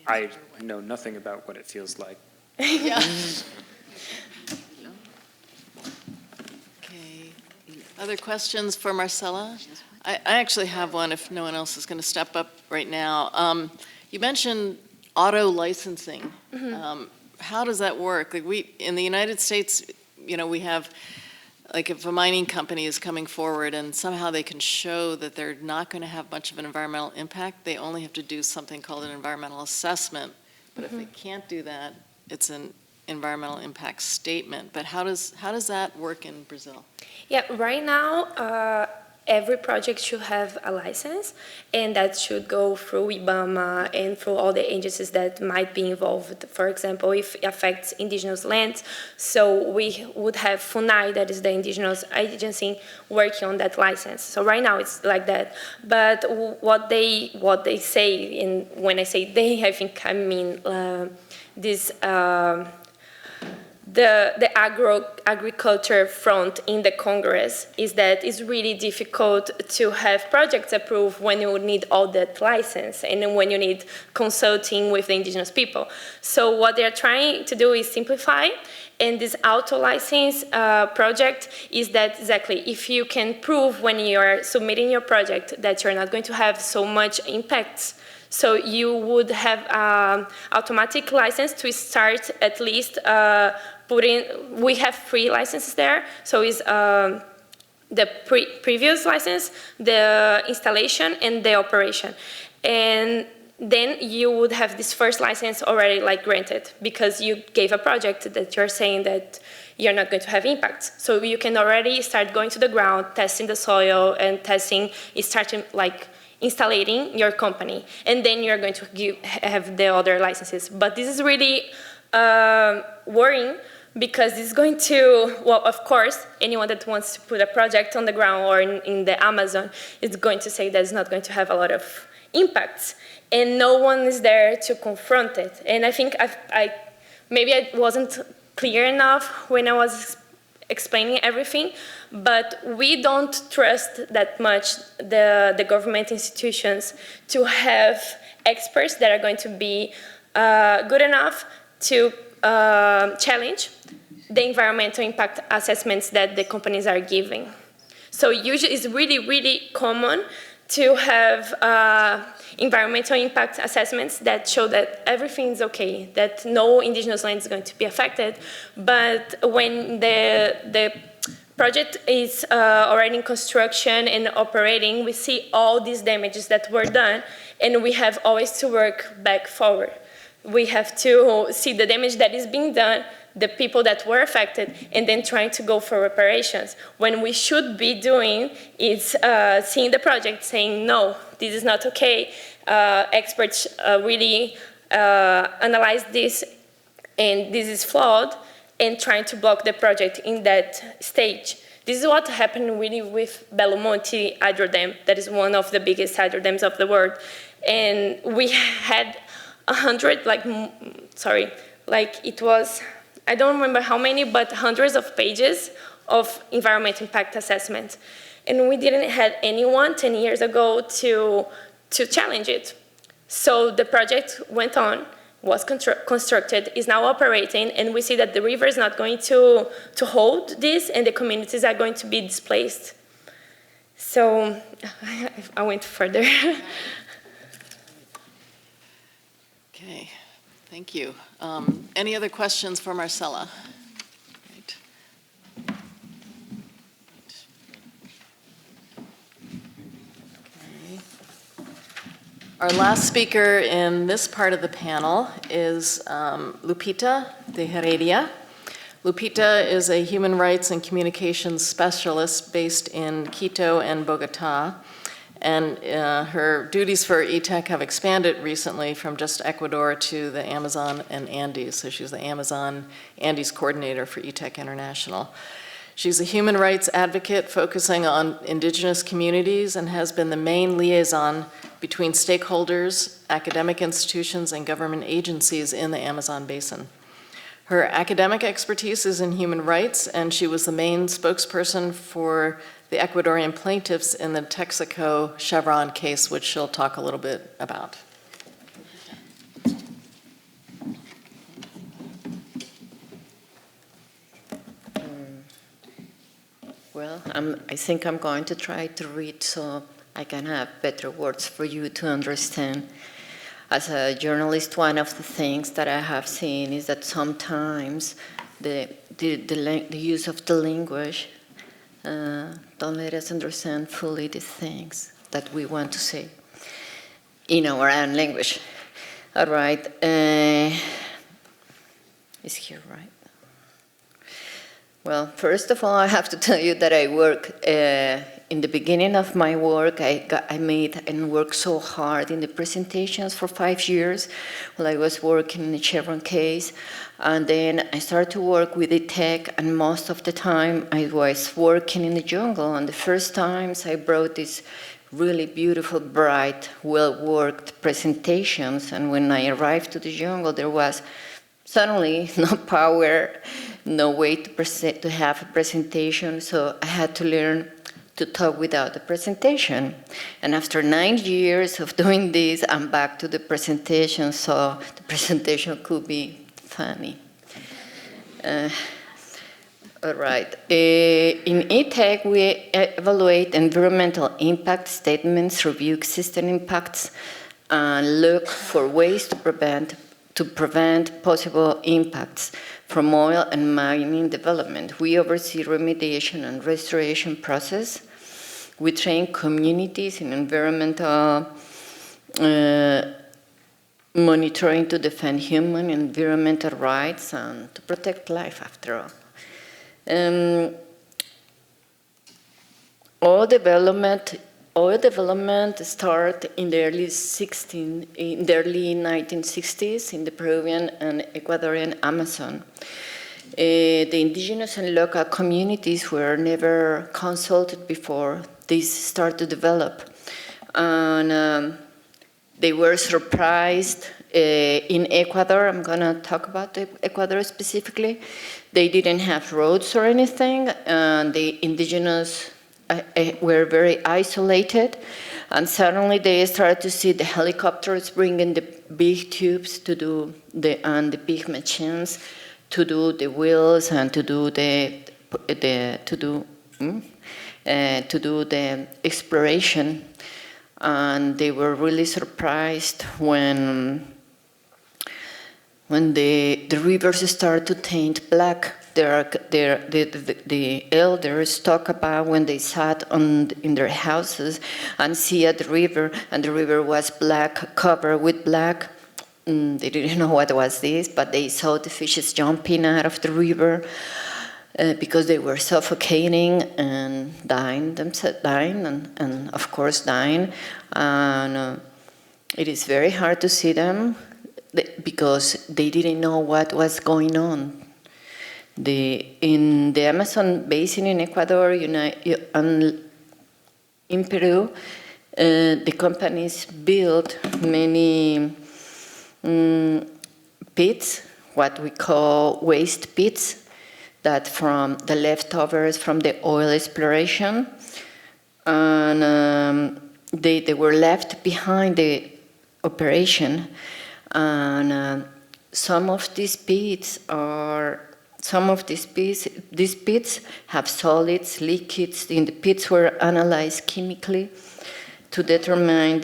I know nothing about what it feels like. Yeah. Okay. Other questions for Marcela? I actually have one if no one else is going to step up right now. You mentioned auto licensing. Mm-hmm. How does that work? Like in the United States, we have, like if a mining company is coming forward and somehow they can show that they're not going to have much of an environmental impact, they only have to do something called an environmental assessment. But if they can't do that, it's an environmental impact statement. But how does that work in Brazil? Yeah, right now, every project should have a license, and that should go through IBAMA and through all the agencies that might be involved. For example, if it affects indigenous lands, so we would have FUNAI, that is the indigenous agency, working on that license. So right now it's like that. But what they say, and when I say they, I think I mean the agriculture front in the Congress is that it's really difficult to have projects approved when you need all that license and when you need consulting with the indigenous people. So what they're trying to do is simplify, and this auto license project is that exactly if you can prove when you're submitting your project that you're not going to have so much impacts. So you would have automatic license to start at least we have 3 licenses there. So it's the previous license, the installation, and the operation. And then you would have this first license already granted because you gave a project that you're saying that you're not going to have impacts. So you can already start going to the ground, testing the soil, and starting installing your company, and then you're going to have the other licenses. But this is really worrying because this is going to, well, of course, anyone that wants to put a project on the ground or in the Amazon is going to say that it's not going to have a lot of impacts, and no one is there to confront it. And I think maybe I wasn't clear enough when I was explaining everything, but we don't trust that much the government institutions to have experts that are going to be good enough to challenge the environmental impact assessments that the companies are giving. So usually it's really, really common to have environmental impact assessments that show that everything's okay, that no indigenous land is going to be affected. But when the project is already in construction and operating, we see all these damages that were done, and we have always to work back forward. We have to see the damage that is being done, the people that were affected, and then trying to go for reparations. When we should be doing is seeing the project, saying, no, this is not okay. Experts really analyze this, and this is flawed, and trying to block the project in that stage. This is what happened really with Belo Monte hydro dam. That is one of the biggest hydro dams of the world. And we had 100, it was, I don't remember how many, but hundreds of pages of environmental impact assessment. And we didn't have anyone 10 years ago to challenge it. So the project went on, was constructed, is now operating, and we see that the river is not going to hold this, and the communities are going to be displaced. So I went further. Okay, thank you. Any other questions for Marcela? Right. Okay. Our last speaker in this part of the panel is Lupita de Heredia. Lupita is a human rights and communications specialist based in Quito and Bogota. And her duties for ETEC have expanded recently from just Ecuador to the Amazon and Andes. So she's the Amazon Andes coordinator for ETEC International. She's a human rights advocate focusing on indigenous communities and has been the main liaison between stakeholders, academic institutions, and government agencies in the Amazon Basin. Her academic expertise is in human rights, and she was the main spokesperson for the Ecuadorian plaintiffs in the Texaco Chevron case, which she'll talk a little bit about. Well, I think I'm going to try to read so I can have better words for you to understand. As a journalist, one of the things that I have seen is that sometimes the use of the language don't let us understand fully the things that we want to say in our own language. All right. Is here, right? Well, first of all, I have to tell you that I work, in the beginning of my work, I made and worked so hard in the presentations for 5 years while I was working in the Chevron case. And then I started to work with ETEC, and most of the time I was working in the jungle. And the first times I brought these really beautiful, bright, well-worked presentations. And when I arrived to the jungle, there was suddenly no power, no way to have a presentation, so I had to learn to talk without a presentation. And after 9 years of doing this, I'm back to the presentation, so the presentation could be funny. All right. In ETEC, we evaluate environmental impact statements, review existing impacts, and look for ways to prevent possible impacts from oil and mining development. We oversee remediation and restoration process. We train communities in environmental monitoring to defend human and environmental rights and to protect life, after all. Oil development started in the early 1960s in the Peruvian and Ecuadorian Amazon. The indigenous and local communities were never consulted before this started to develop. And they were surprised in Ecuador. I'm going to talk about Ecuador specifically. They didn't have roads or anything, and the indigenous were very isolated, and suddenly they started to see the helicopters bringing the big tubes to do and the big machines to do the wheels and to do to do the exploration. And they were really surprised when the rivers started to taint black. The elders talk about when they sat in their houses and see at the river, and the river was black, covered with black. They didn't know what was this, but they saw the fishes jumping out of the river because they were suffocating and dying, and of course dying. And it is very hard to see them because they didn't know what was going on. In the Amazon Basin in Ecuador and in Peru, the companies built many pits, what we call waste pits, that from the leftovers from the oil exploration, and they were left behind the operation. And some of these pits have solids, liquids. In the pits were analyzed chemically to determine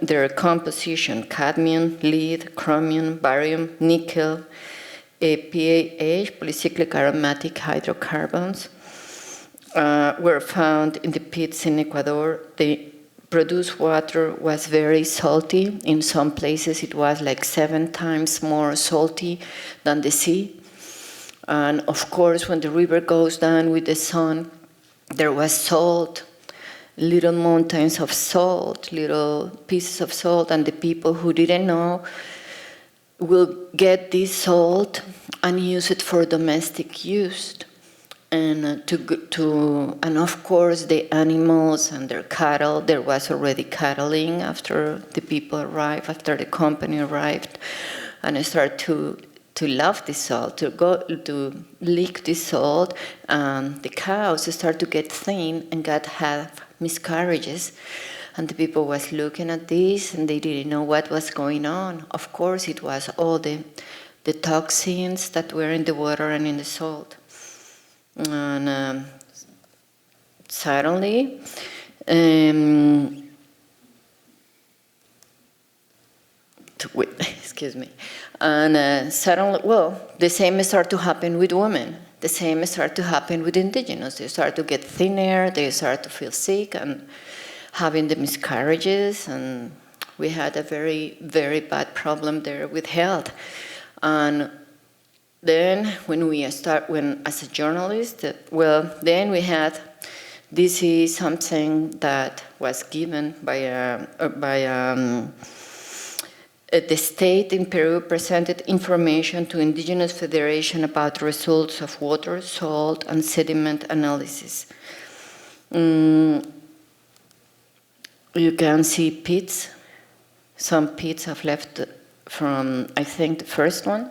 their composition: cadmium, lead, chromium, barium, nickel, PAH, polycyclic aromatic hydrocarbons, were found in the pits in Ecuador. The produced water was very salty. In some places it was like 7 times more salty than the sea. And of course, when the river goes down with the sun, there was salt, little mountains of salt, little pieces of salt, and the people who didn't know will get this salt and use it for domestic use. And and of course the animals and their cattle, there was already cattling after the people arrived, after the company arrived, and I started to love this salt, to lick this salt. The cows start to get thin and have miscarriages. And the people was looking at this and they didn't know what was going on. Of course, it was all the toxins that were in the water and in the salt. And suddenly, excuse me. And suddenly, the same started to happen with women. The same started to happen with indigenous. They start to get thinner, they start to feel sick and having the miscarriages. And we had a very, very bad problem there with health. And then as a journalist, then we had, this is something that was given by the state in Peru presented information to Indigenous Federation about results of water, salt, and sediment analysis. You can see pits. Some pits have left from, I think, the first one.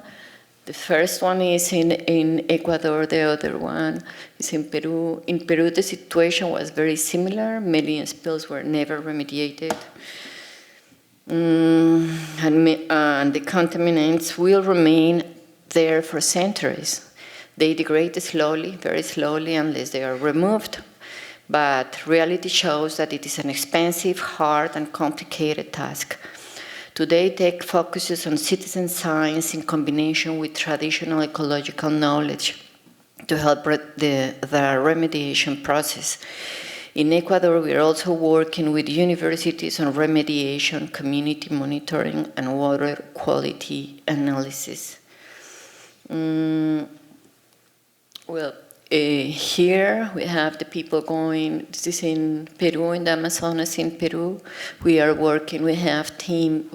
The first one is in Ecuador, the other one is in Peru. In Peru, the situation was very similar. Many spills were never remediated. And the contaminants will remain there for centuries. They degrade slowly, very slowly, unless they are removed. But reality shows that it is an expensive, hard, and complicated task. Today, tech focuses on citizen science in combination with traditional ecological knowledge to help the remediation process. In Ecuador, we are also working with universities on remediation, community monitoring, and water quality analysis. Here we have the people going, this is in Peru, in the Amazonas in Peru. We are working, we have team,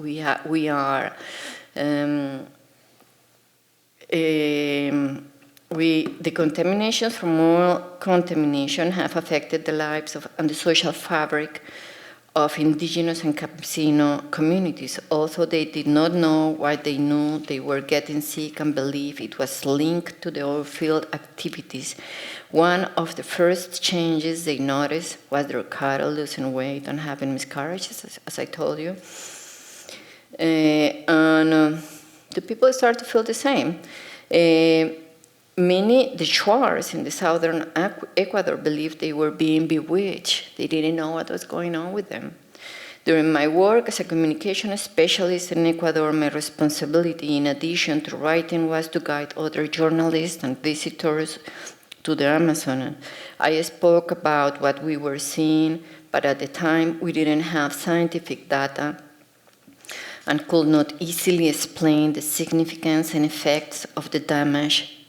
the contaminations from oil contamination have affected the lives and the social fabric of indigenous and campesino communities. Although they did not know why, they knew they were getting sick and believed it was linked to the oil field activities. One of the first changes they noticed was their cattle losing weight and having miscarriages, as I told you. And the people start to feel the same. many Dechuars in the southern Ecuador believed they were being bewitched. They didn't know what was going on with them. During my work as a communication specialist in Ecuador, my responsibility, in addition to writing, was to guide other journalists and visitors to the Amazon. I spoke about what we were seeing, but at the time we didn't have scientific data and could not easily explain the significance and effects of the damage.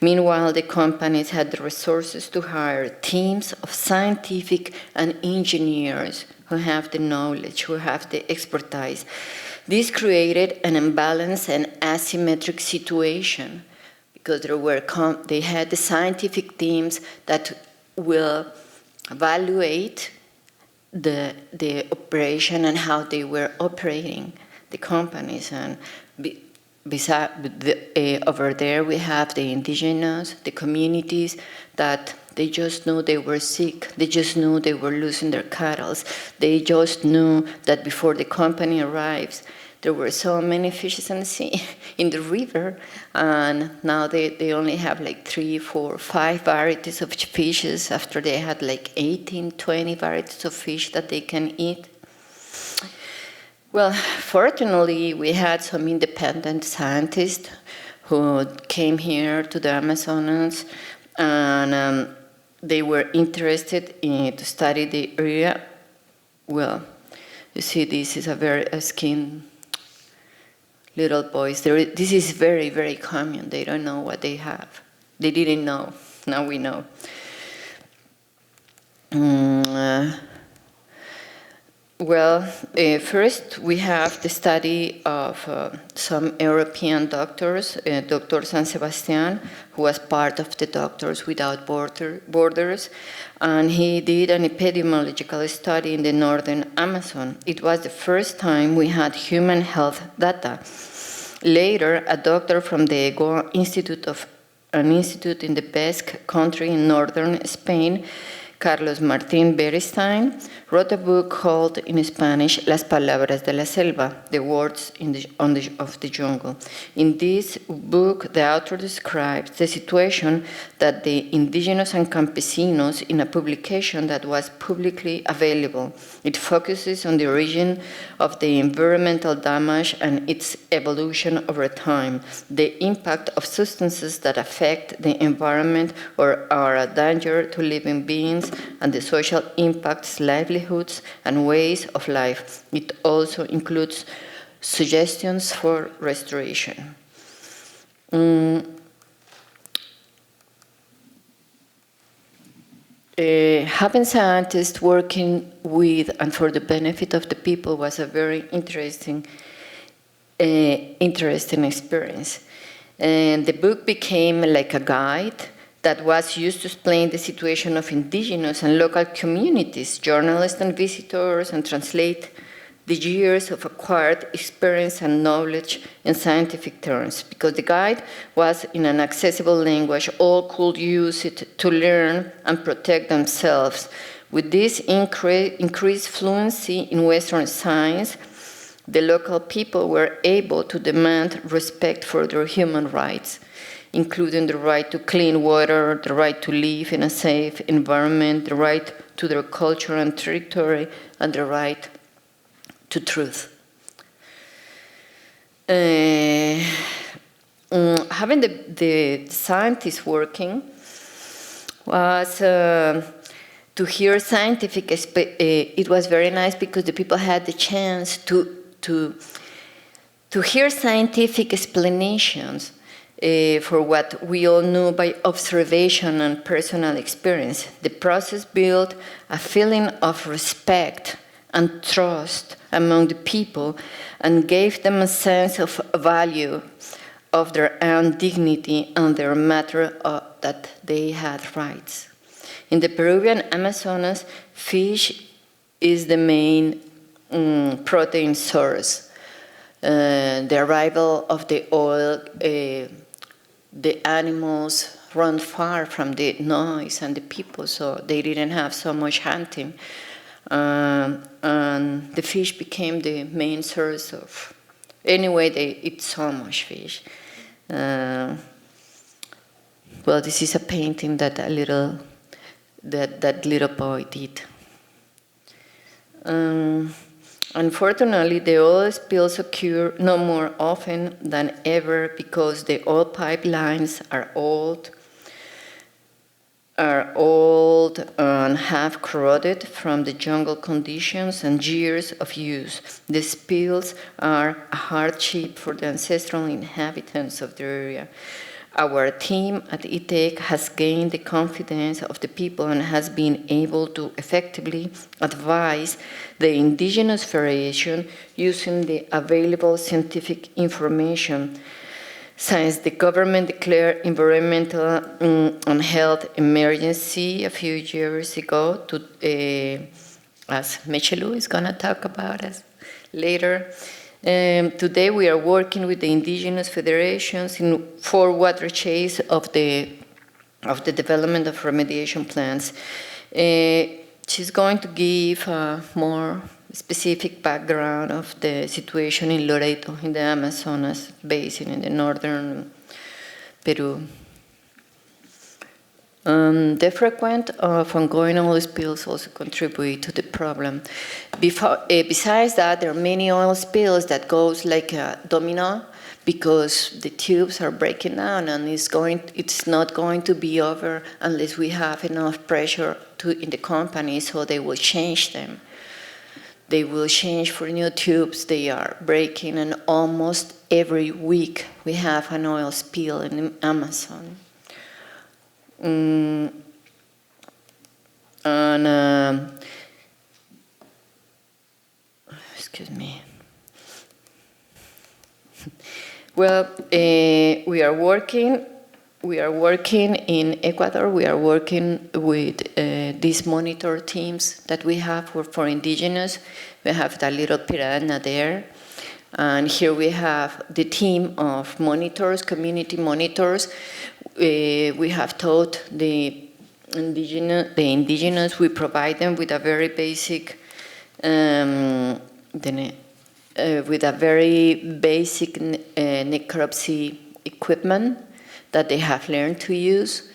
Meanwhile, the companies had the resources to hire teams of scientific and engineers who have the knowledge, who have the expertise. This created an imbalanced and asymmetric situation because they had the scientific teams that will evaluate the operation and how they were operating the companies. And over there we have the indigenous, the communities that they just knew they were sick. They just knew they were losing their cattle. They just knew that before the company arrives, there were so many fishes in the sea, in the river, and now they only have like 3, 4, 5 varieties of fishes after they had like 18, 20 varieties of fish that they can eat. Well, fortunately, we had some independent scientists who came here to the Amazonas, and they were interested to study the area. Well, you see, this is a very skin little boys. This is very, very common. They don't know what they have. They didn't know. Now we know. First we have the study of some European doctors, Dr. San Sebastian, who was part of the Doctors Without Borders, and he did an epidemiological study in the northern Amazon. It was the first time we had human health data. Later, a doctor from the Goa Institute in the Basque country in northern Spain, Carlos Martín Beristain, wrote a book called, in Spanish, Las Palabras de la Selva, the words of the jungle. In this book, the author describes the situation that the indigenous and campesinos in a publication that was publicly available. It focuses on the origin of the environmental damage and its evolution over time, the impact of substances that affect the environment or are a danger to living beings, and the social impacts, livelihoods, and ways of life. It also includes suggestions for restoration. Having scientists working with and for the benefit of the people was a very interesting experience. And the book became like a guide that was used to explain the situation of indigenous and local communities, journalists and visitors, and translate the years of acquired experience and knowledge in scientific terms. Because the guide was in an accessible language, all could use it to learn and protect themselves. With this increased fluency in Western science, the local people were able to demand respect for their human rights, including the right to clean water, the right to live in a safe environment, the right to their culture and territory, and the right to truth. Having the scientists working was to hear scientific, it was very nice because the people had the chance to hear scientific explanations for what we all knew by observation and personal experience. The process built a feeling of respect and trust among the people and gave them a sense of value of their own dignity and their matter that they had rights. In the Peruvian Amazonas, fish is the main protein source. The arrival of the oil, the animals run far from the noise and the people, so they didn't have so much hunting. And the fish became the main source of, anyway, they eat so much fish. well, this is a painting that that little boy did. Unfortunately, the oil spills occur no more often than ever because the oil pipelines are old and have corroded from the jungle conditions and years of use. The spills are a hardship for the ancestral inhabitants of the area. Our team at ITEC has gained the confidence of the people and has been able to effectively advise the Indigenous Federation using the available scientific information. Since the government declared environmental and health emergency a few years ago, as Mechelu is going to talk about us later, today we are working with the Indigenous Federations in 4 watersheds of the development of remediation plans. She's going to give a more specific background of the situation in Loreto, in the Amazonas Basin, in the northern Peru. The frequent of ongoing oil spills also contribute to the problem. Besides that, there are many oil spills that goes like a domino because the tubes are breaking down, and it's not going to be over unless we have enough pressure in the company, so they will change them. They will change for new tubes. They are breaking, and almost every week we have an oil spill in the Amazon. Excuse me. Well, we are working in Ecuador. We are working with these monitor teams that we have for indigenous. We have that little piranha there. And here we have the team of monitors, community monitors. We have taught the indigenous, we provide them with a very basic necropsy equipment that they have learned to use.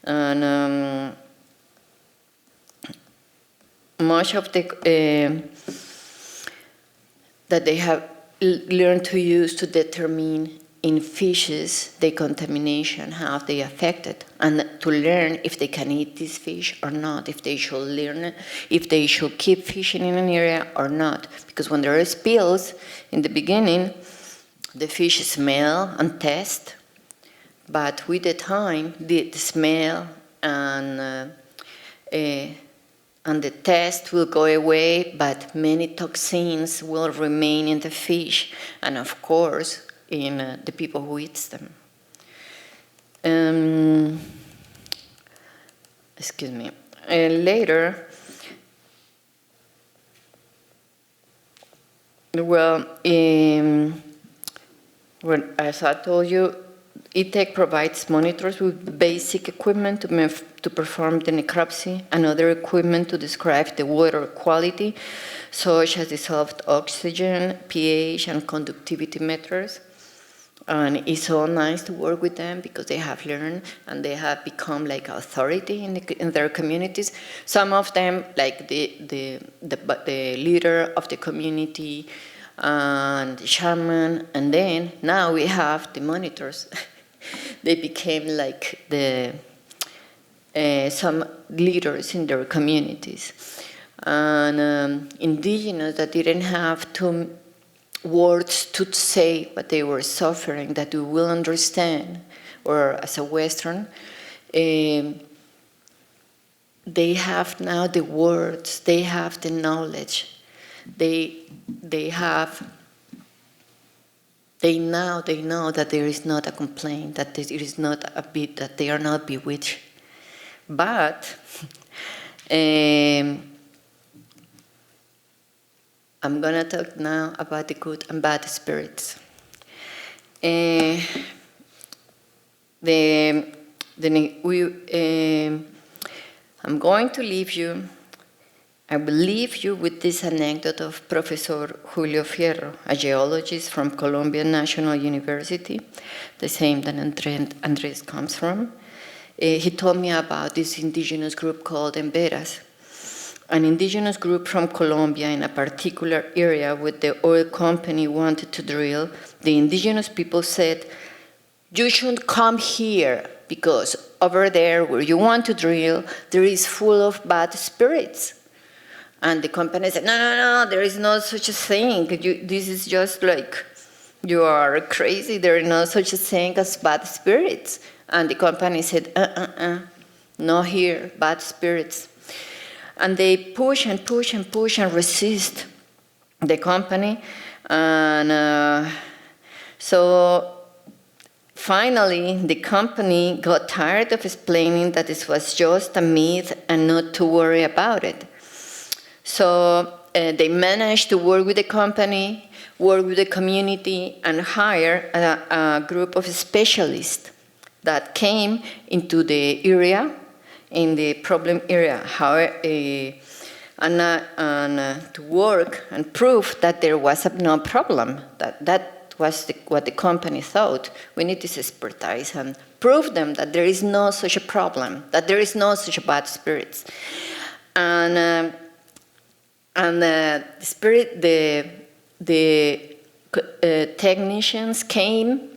And much of the that they have learned to use to determine in fishes the contamination, how they affect it, and to learn if they can eat this fish or not, if they should learn, if they should keep fishing in an area or not. Because when there are spills, in the beginning, the fish smell and taste, but with the time, the smell and the taste will go away, but many toxins will remain in the fish, and of course, in the people who eats them. Excuse me. Later, well, as I told you, ITEC provides monitors with basic equipment to perform the necropsy and other equipment to describe the water quality, such as dissolved oxygen, pH, and conductivity meters. And it's so nice to work with them because they have learned and they have become like authority in their communities. Some of them, like the leader of the community and the shaman, and then now we have the monitors. They became like some leaders in their communities. And indigenous that didn't have words to say what they were suffering that we will understand, or as a Western, they have now the words, they have the knowledge, they know that there is not a complaint, that there is not that they are not bewitched. But I'm going to talk now about the good and bad spirits. I'm going to leave you, I will leave you with this anecdote of Professor Julio Fierro, a geologist from Columbia National University, the same that Andres comes from. he told me about this indigenous group called Emberas. An indigenous group from Colombia in a particular area where the oil company wanted to drill. The indigenous people said, you shouldn't come here because over there where you want to drill, there is full of bad spirits. And the company said, no, there is no such a thing. This is just like, you are crazy. There is no such a thing as bad spirits. And the company said, no here, bad spirits. And they push and push and push and resist the company. And so finally, the company got tired of explaining that this was just a myth and not to worry about it. So they managed to work with the company, work with the community, and hire a group of specialists that came into the area, in the problem area, and to work and prove that there was no problem. That was what the company thought. We need this expertise and prove them that there is no such a problem, that there is no such bad spirits. And the technicians came,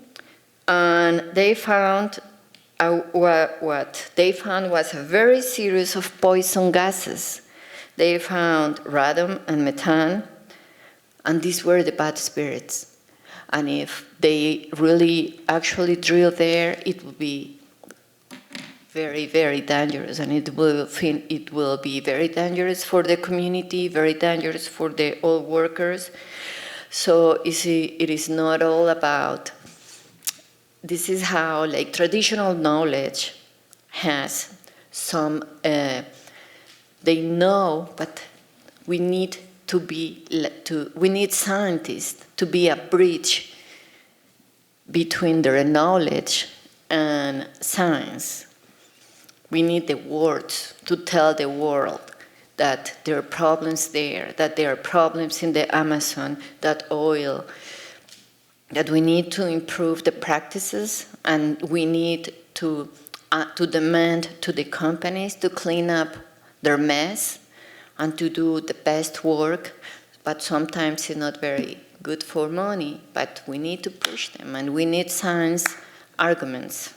and they found what they found was a very series of poison gases. They found radon and methane, and these were the bad spirits. And if they really actually drill there, it would be very, very dangerous, and it will be very dangerous for the community, very dangerous for the oil workers. So you see, it is not all about. This is how, like, traditional knowledge has some. They know, but we need we need scientists to be a bridge between their knowledge and science. We need the words to tell the world that there are problems there, that there are problems in the Amazon, that oil, that we need to improve the practices, and we need to demand to the companies to clean up their mess and to do the best work, but sometimes it's not very good for money, but we need to push them, and we need science arguments.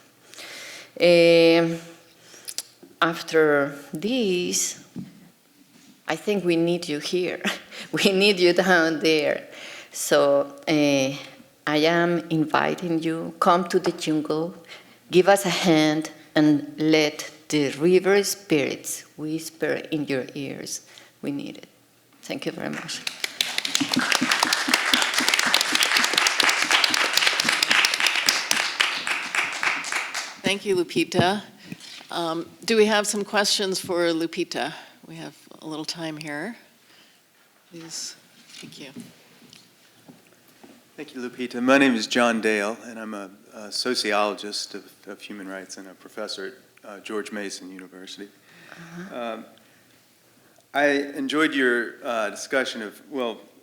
After this, I think we need you here. We need you down there. So I am inviting you, come to the jungle, give us a hand, and let the river spirits whisper in your ears. We need it. Thank you very much. Thank you, Lupita. Do we have some questions for Lupita? We have a little time here. Please. Thank you. Thank you, Lupita. My name is John Dale, and I'm a sociologist of human rights and a professor at George Mason University. I enjoyed your discussion of,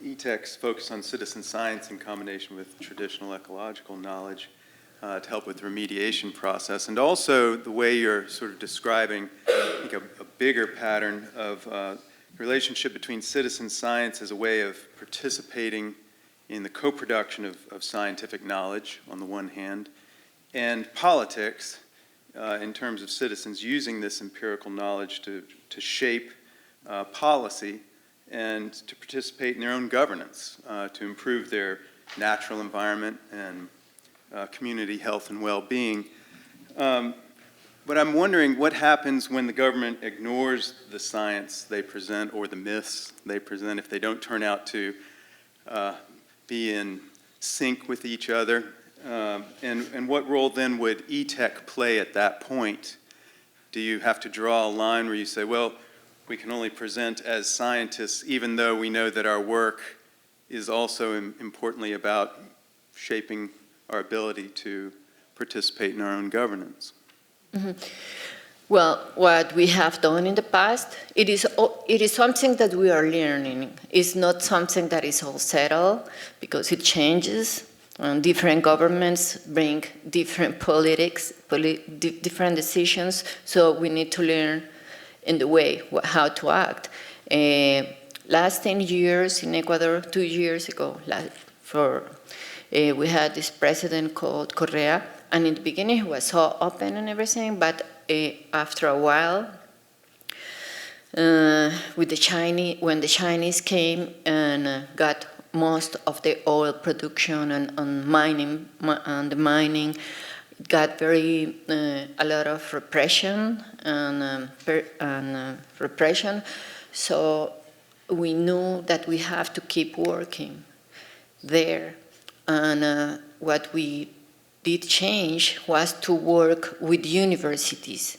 ETEC's focus on citizen science in combination with traditional ecological knowledge to help with the remediation process, and also the way you're sort of describing, I think, a bigger pattern of relationship between citizen science as a way of participating in the co-production of scientific knowledge on the one hand, and politics in terms of citizens using this empirical knowledge to shape policy and to participate in their own governance, to improve their natural environment and community health and well-being. But I'm wondering what happens when the government ignores the science they present or the myths they present, if they don't turn out to be in sync with each other, and what role then would ETEC play at that point? Do you have to draw a line where you say, well, we can only present as scientists, even though we know that our work is also importantly about shaping our ability to participate in our own governance? Mm-hmm. Well, what we have done in the past, it is something that we are learning. It's not something that is all settled, because it changes different governments bring different politics, different decisions, so we need to learn in the way how to act. Last 10 years in Ecuador, 2 years ago, we had this president called Correa, and in the beginning he was so open and everything, but after a while, with the Chinese, when the Chinese came and got most of the oil production and mining, and the mining, it got very a lot of repression and repression. So we knew that we have to keep working there, and what we did change was to work with universities.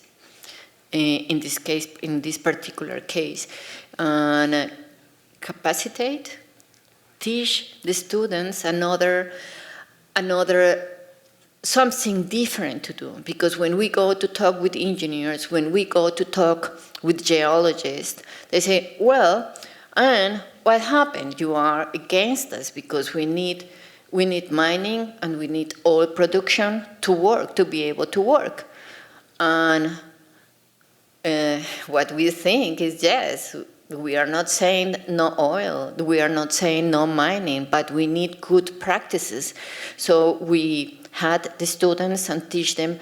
In this case, in this particular case, and capacitate, teach the students something different to do. Because when we go to talk with engineers, when we go to talk with geologists, they say, well, and what happened? You are against us because we need mining and we need oil production to work, to be able to work. And what we think is, yes, we are not saying no oil, we are not saying no mining, but we need good practices. So we had the students and teach them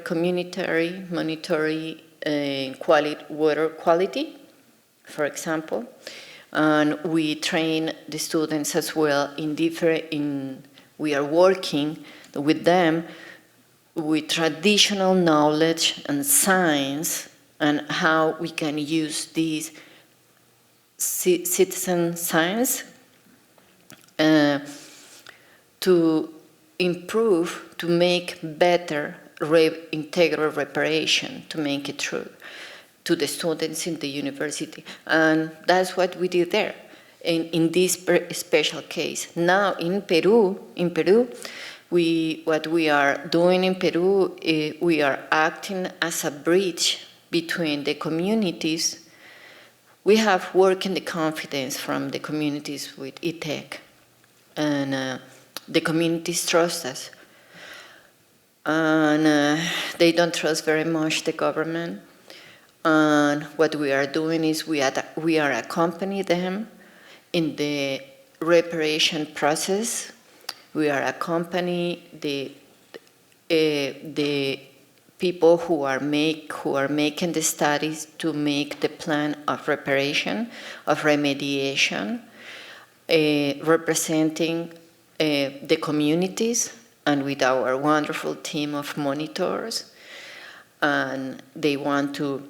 community water quality, for example. And we train the students as well we are working with them with traditional knowledge and science, and how we can use these citizen science to improve, to make better integral reparation, to make it true to the students in the university. And that's what we did there in this special case. Now in Peru, what we are doing in Peru, we are acting as a bridge between the communities. We have worked in the confidence from the communities with e-tech, and the communities trust us. And they don't trust very much the government. And what we are doing is we are accompanying them in the reparation process. We are accompanying the people who are making the studies to make the plan of reparation, of remediation, representing the communities, and with our wonderful team of monitors. And they want to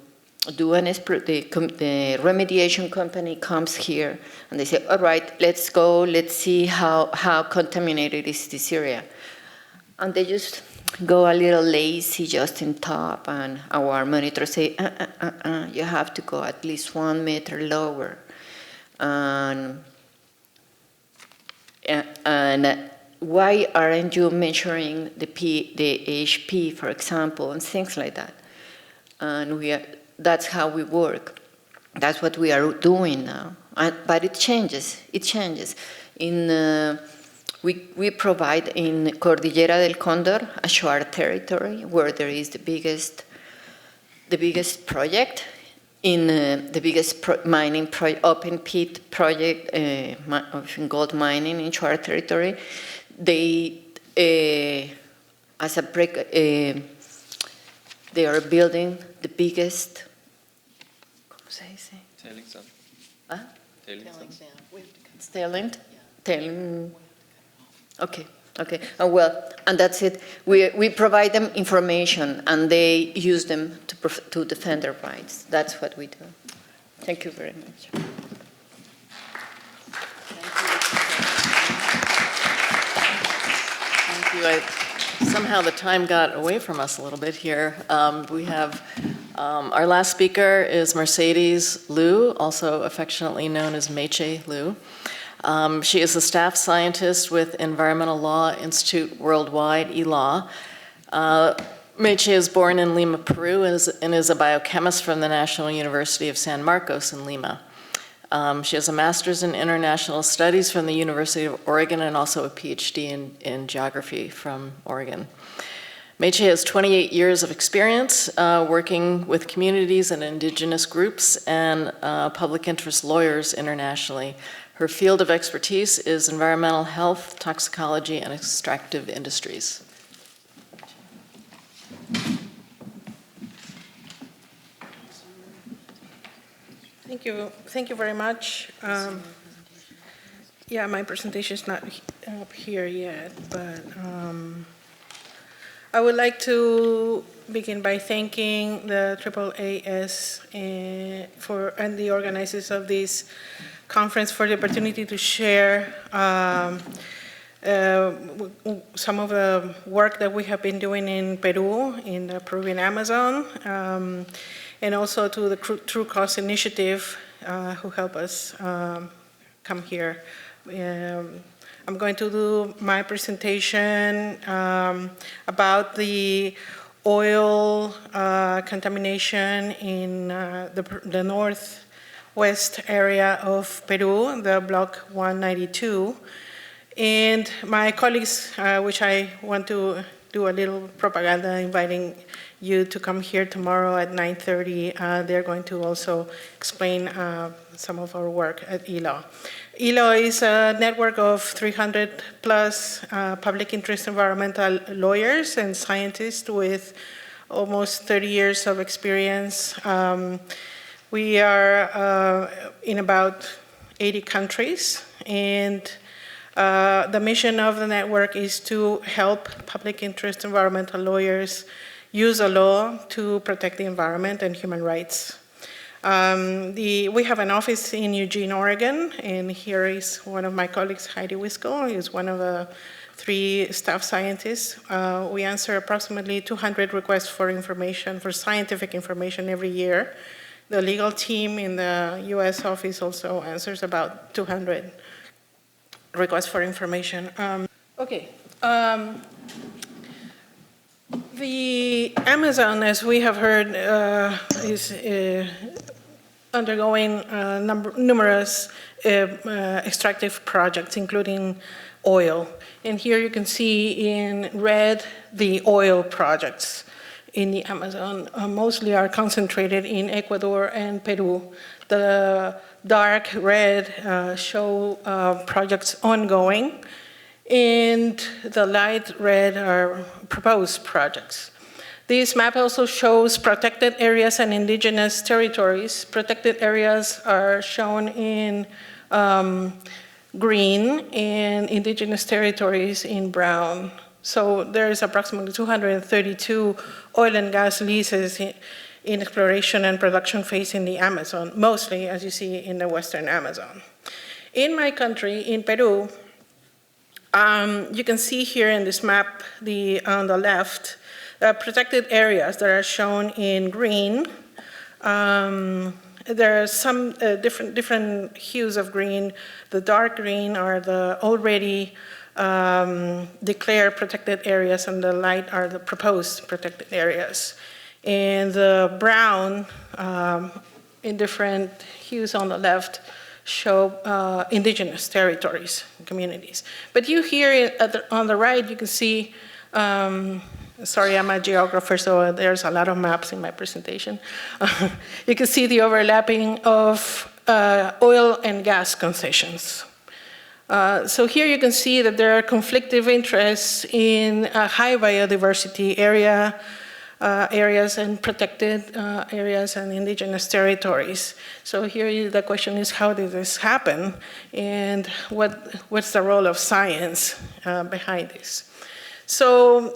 do the remediation company comes here and they say, all right, let's go, let's see how contaminated is this area. And they just go a little lazy just in top, and our monitors say, you have to go at least 1 meter lower. And why aren't you measuring the HP, for example, and things like that? And that's how we work. That's what we are doing now. But it changes. It changes. We provide in Cordillera del Cóndor, a Shuar territory, where there is the biggest project the biggest mining open pit project of gold mining in Shuar territory. They they are building the biggest. ¿Cómo se dice? Tailings. ¿Ah? Tailings. Tailing. Okay. And that's it. We provide them information, and they use them to defend their rights. That's what we do. Thank you very much. Thank you. Somehow the time got away from us a little bit here. We have our last speaker is Mercedes Liu, also affectionately known as Meche Liu. She is a staff scientist with Environmental Law Institute Worldwide, ELAW. Meche is born in Lima, Peru, and is a biochemist from the National University of San Marcos in Lima. She has a master's in international studies from the University of Oregon and also a PhD in geography from Oregon. Meche has 28 years of experience working with communities and indigenous groups and public interest lawyers internationally. Her field of expertise is environmental health, toxicology, and extractive industries. Thank you very much. Yeah, my presentation is not up here yet, but I would like to begin by thanking the AAAS and the organizers of this conference for the opportunity to share some of the work that we have been doing in Peru, in the Peruvian Amazon, and also to the True Cost Initiative who helped us come here. I'm going to do my presentation about the oil contamination in the northwest area of Peru, the Block 192. And my colleagues, which I want to do a little propaganda, inviting you to come here tomorrow at 9:30. They're going to also explain some of our work at ILO. ILO is a network of 300 plus public interest environmental lawyers and scientists with almost 30 years of experience. We are in about 80 countries, and the mission of the network is to help public interest environmental lawyers use a law to protect the environment and human rights. We have an office in Eugene, Oregon, and here is one of my colleagues, Heidi Wiskel, who is one of the 3 staff scientists. We answer approximately 200 requests for information, for scientific information every year. The legal team in the US office also answers about 200 requests for information. The Amazon, as we have heard, is undergoing numerous extractive projects, including oil. And here you can see in red the oil projects in the Amazon. Mostly are concentrated in Ecuador and Peru. The dark red show projects ongoing, and the light red are proposed projects. This map also shows protected areas and indigenous territories. Protected areas are shown in green and indigenous territories in brown. So there's approximately 232 oil and gas leases in exploration and production phase in the Amazon, mostly, as you see, in the Western Amazon. In my country, in Peru, you can see here in this map, on the left, protected areas that are shown in green. There are some different hues of green. The dark green are the already declared protected areas, and the light are the proposed protected areas. And the brown, in different hues on the left, show indigenous territories and communities. But you here on the right, you can see, sorry, I'm a geographer, so there's a lot of maps in my presentation. You can see the overlapping of oil and gas concessions. So here you can see that there are conflicting interests in high biodiversity areas and protected areas and indigenous territories. So here the question is, how did this happen? And what's the role of science behind this? So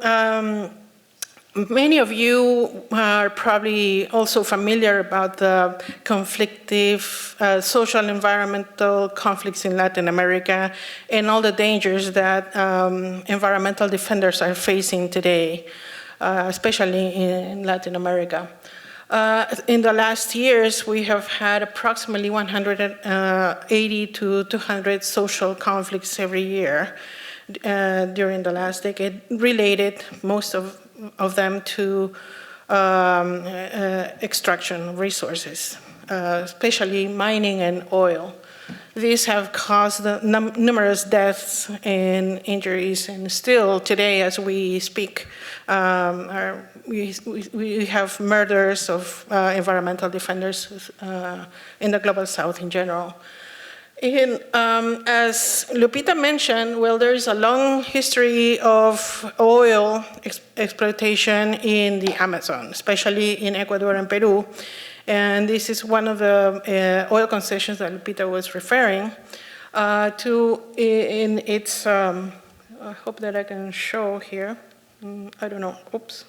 many of you are probably also familiar about the conflictive social environmental conflicts in Latin America and all the dangers that environmental defenders are facing today, especially in Latin America. In the last years, we have had approximately 180 to 200 social conflicts every year during the last decade, related, most of them, to extraction of resources. especially mining and oil. These have caused numerous deaths and injuries, and still today, as we speak, we have murders of environmental defenders in the Global South in general. And as Lupita mentioned, well, there is a long history of oil exploitation in the Amazon, especially in Ecuador and Peru. And this is one of the oil concessions that Lupita was referring to in its, I hope that I can show here. I don't know, oops.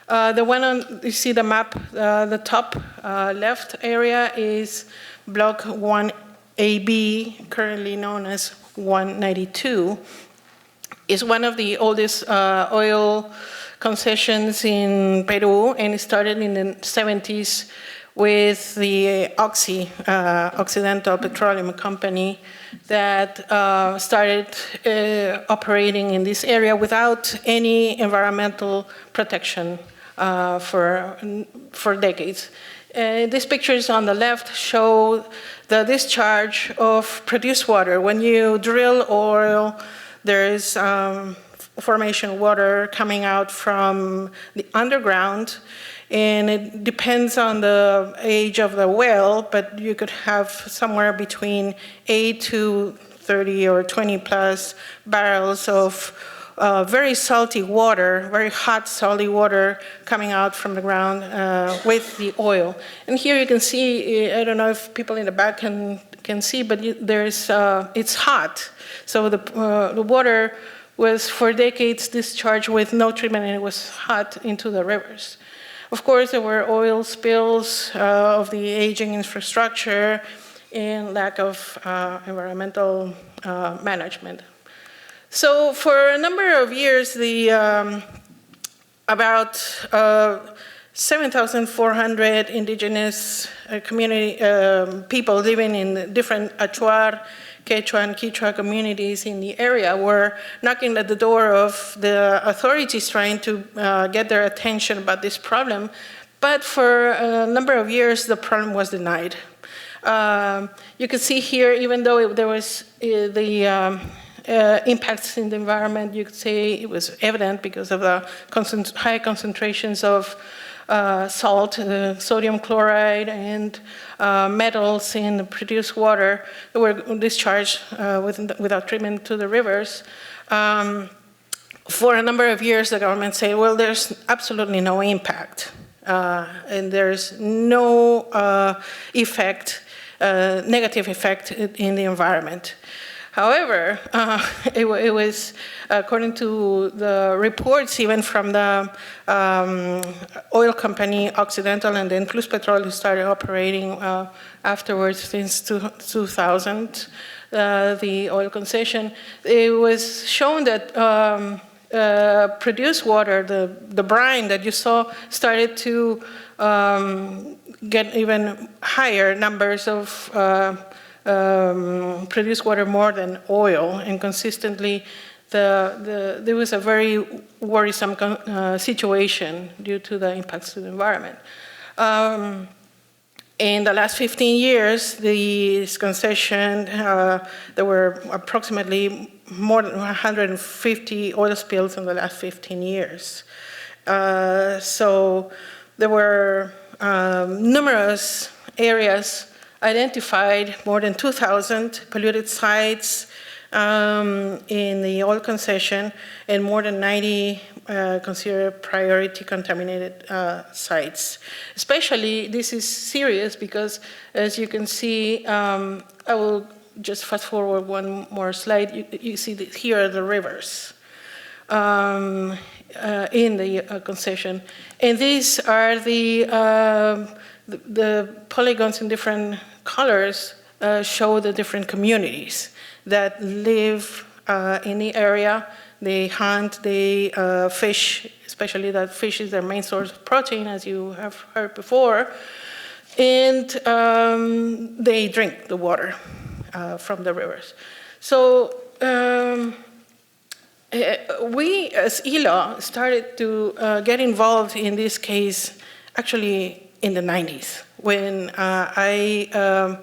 The one on, you see the map, the top left area is block 1AB, currently known as 192. It's one of the oldest oil concessions in Peru, and it started in the 70s with the Occidental Petroleum company that started operating in this area without any environmental protection for decades. These pictures on the left show the discharge of produced water. When you drill oil, there is formation water coming out from the underground, and it depends on the age of the well, but you could have somewhere between 8 to 30 or 20 plus barrels of very salty water, very hot salty water coming out from the ground with the oil. And here you can see, I don't know if people in the back can see, but there's it's hot. So the water was for decades discharged with no treatment, and it was hot into the rivers. Of course, there were oil spills of the aging infrastructure and lack of environmental management. So for a number of years, about 7,400 indigenous community people living in different Achuar, Quechua, and Quichua communities in the area were knocking at the door of the authorities trying to get their attention about this problem. But for a number of years, the problem was denied. You can see here, even though there was impacts in the environment, you could say it was evident because of the high concentrations of salt, sodium chloride, and metals in the produced water that were discharged without treatment to the rivers. For a number of years, the government said, well, there's absolutely no impact, and there's no negative effect in the environment. However, it was, according to the reports even from the oil company Occidental and then Plus Petrol, who started operating afterwards since 2000, the oil concession, it was shown that produced water, the brine that you saw, started to get even higher numbers of produce water more than oil, and consistently there was a very worrisome situation due to the impacts to the environment. In the last 15 years, this concession, there were approximately more than 150 oil spills in the last 15 years. So there were numerous areas identified, more than 2,000 polluted sites in the oil concession, and more than 90 considered priority contaminated sites. Especially, this is serious because, as you can see, I will just fast forward one more slide. You see that here are the rivers in the concession. And these are the polygons in different colors show the different communities that live in the area. They hunt, they fish, especially that fish is their main source of protein, as you have heard before, and they drink the water from the rivers. So we, as ILO, started to get involved in this case actually in the 90s, when I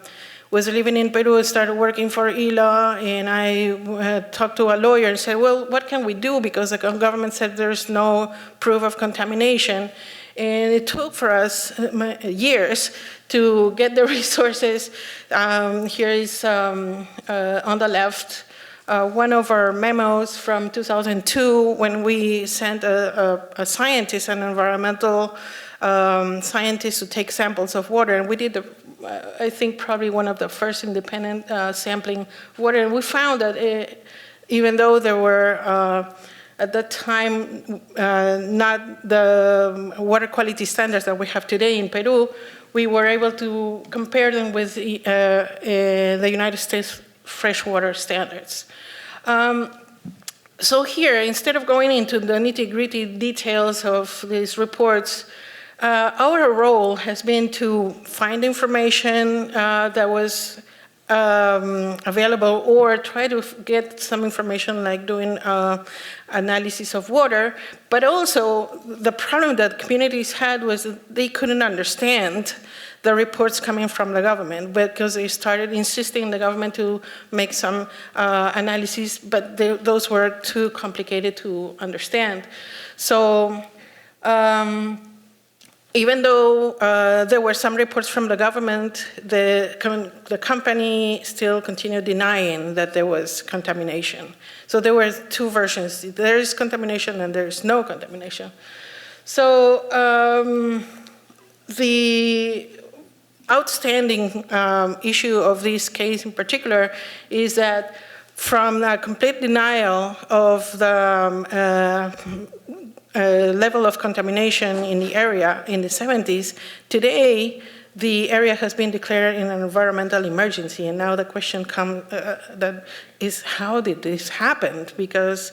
was living in Peru and started working for ILA, and I talked to a lawyer and said, well, what can we do? Because the government said there's no proof of contamination. And it took for us years to get the resources. Here is on the left, one of our memos from 2002 when we sent a scientist, an environmental scientist, to take samples of water. And we did, I think, probably one of the first independent sampling of water. And we found that even though there were, at that time, not the water quality standards that we have today in Peru, we were able to compare them with the United States freshwater standards. So here, instead of going into the nitty-gritty details of these reports, our role has been to find information that was available, or try to get some information like doing analysis of water. But also, the problem that communities had was that they couldn't understand the reports coming from the government, because they started insisting the government to make some analyses, but those were too complicated to understand. So even though there were some reports from the government, the company still continued denying that there was contamination. So there were two versions. There is contamination and there is no contamination. So the outstanding issue of this case in particular is that from the complete denial of the level of contamination in the area in the 70s, today the area has been declared an environmental emergency. And now the question that is, how did this happen? Because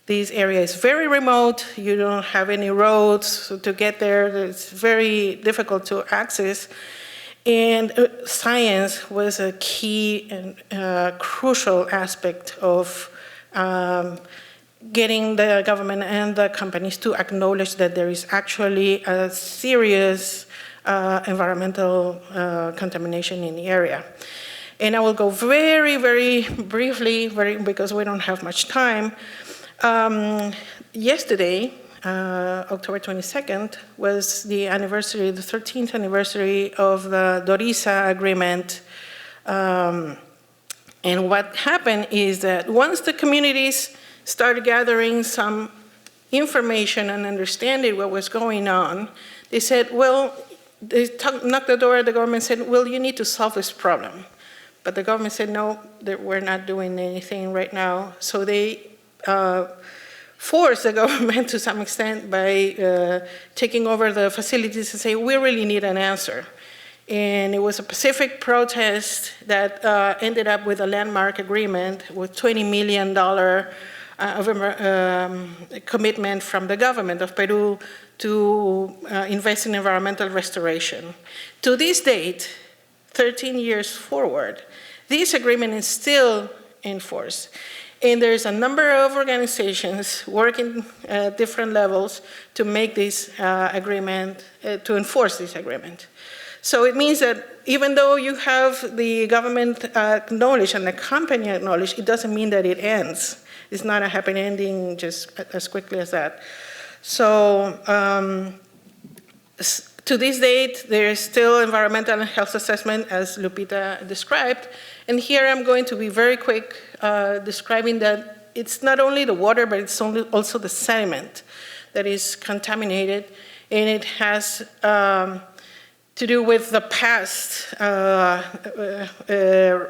this area is very remote, you don't have any roads to get there, it's very difficult to access. And science was a key and crucial aspect of getting the government and the companies to acknowledge that there is actually a serious environmental contamination in the area. And I will go very, very briefly, because we don't have much time. Yesterday, October 22nd, was the anniversary, the 13th anniversary of the Dorisa agreement. And what happened is that once the communities started gathering some information and understanding what was going on, they said, well, they knocked the door at the government and said, well, you need to solve this problem. But the government said, no, we're not doing anything right now. So they forced the government to some extent by taking over the facilities and say, we really need an answer. And it was a pacific protest that ended up with a landmark agreement with $20 million commitment from the government of Peru to invest in environmental restoration. To this date, 13 years forward, this agreement is still in force. And there's a number of organizations working at different levels to make this agreement, to enforce this agreement. So it means that even though you have the government acknowledged and the company acknowledged, it doesn't mean that it ends. It's not a happy ending just as quickly as that. So to this date, there is still environmental and health assessment, as Lupita described. And here I'm going to be very quick, describing that it's not only the water, but it's also the sediment that is contaminated. And it has to do with the past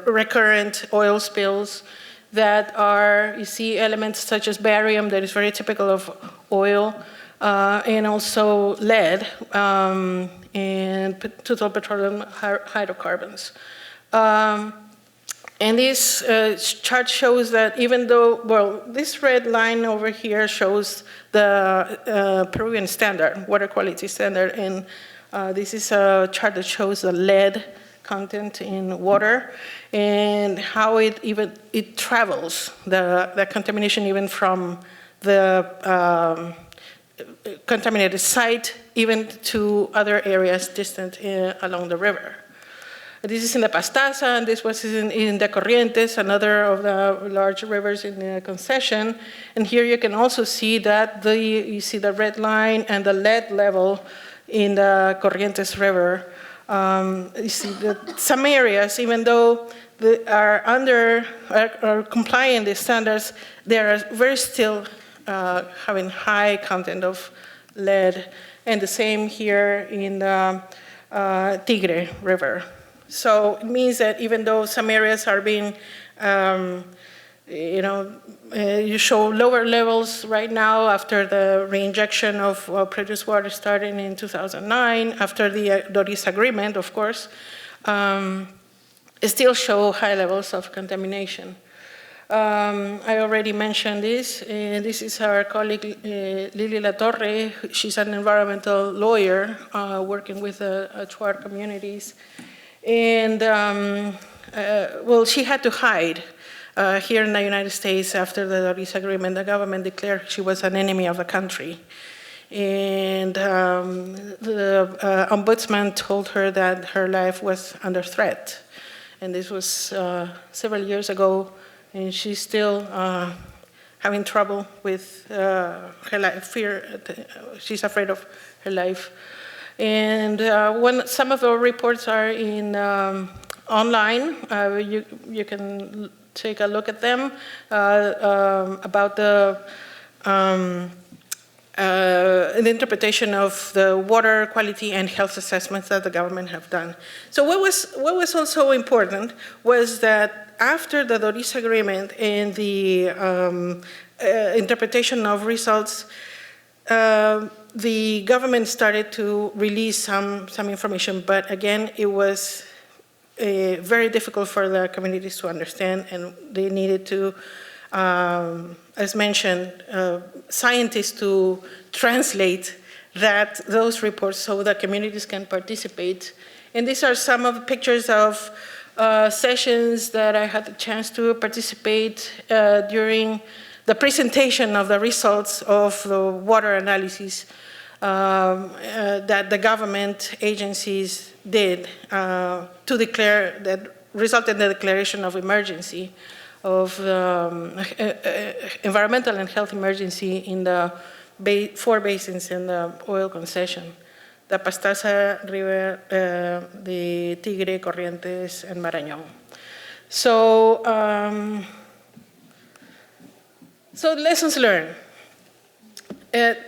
recurrent oil spills that are, you see elements such as barium that is very typical of oil, and also lead and total petroleum hydrocarbons. And this chart shows that even though, well, this red line over here shows the Peruvian standard, water quality standard, and this is a chart that shows the lead content in water and how it travels, the contamination even from the contaminated site even to other areas distant along the river. This is in the Pastaza, and this was in the Corrientes, another of the large rivers in the concession. And here you can also see that you see the red line and the lead level in the Corrientes River. You see that some areas, even though they are complying the standards, they are very still having high content of lead, and the same here in the Tigre River. So it means that even though some areas are being, you show lower levels right now after the reinjection of produced water starting in 2009, after the Doris Agreement, of course, still show high levels of contamination. I already mentioned this. This is our colleague Lili Latorre. She's an environmental lawyer working with Achuar communities. And well, she had to hide here in the United States after the Doris Agreement. The government declared she was an enemy of the country. And the ombudsman told her that her life was under threat. And this was several years ago, and she's still having trouble with her life, fear. She's afraid of her life. And some of the reports are in online. You can take a look at them about the interpretation of the water quality and health assessments that the government have done. So what was also important was that after the Doris Agreement and the interpretation of results, the government started to release some information, but again, it was very difficult for the communities to understand, and they needed to, as mentioned, scientists to translate those reports so that communities can participate. And these are some of the pictures of sessions that I had the chance to participate during the presentation of the results of the water analyses that the government agencies did to declare, that resulted in the declaration of emergency, of environmental and health emergency in the 4 basins in the oil concession: the Pastaza River, the Tigre, Corrientes, and Marañón. So, so lessons learned.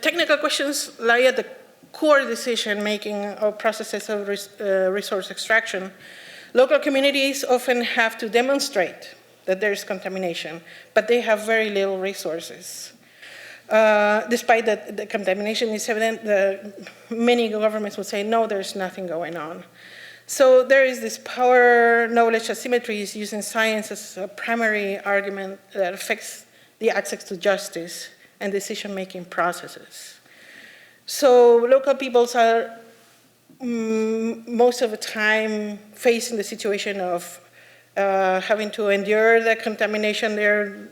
Technical questions lie at the core decision-making of processes of resource extraction. Local communities often have to demonstrate that there is contamination, but they have very little resources. Despite that the contamination is evident, many governments would say, no, there's nothing going on. So there is this power-knowledge asymmetries using science as a primary argument that affects the access to justice and decision-making processes. So local peoples are most of the time facing the situation of having to endure the contamination they're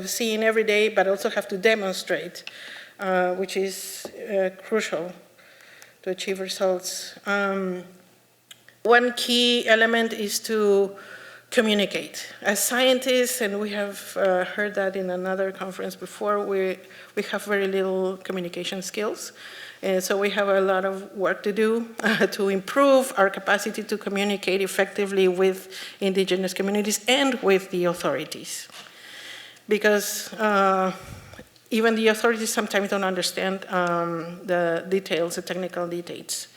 seeing every day, but also have to demonstrate, which is crucial to achieve results. One key element is to communicate. As scientists, and we have heard that in another conference before, we have very little communication skills. And so we have a lot of work to do to improve our capacity to communicate effectively with indigenous communities and with the authorities. Because even the authorities sometimes don't understand the details, the technical details.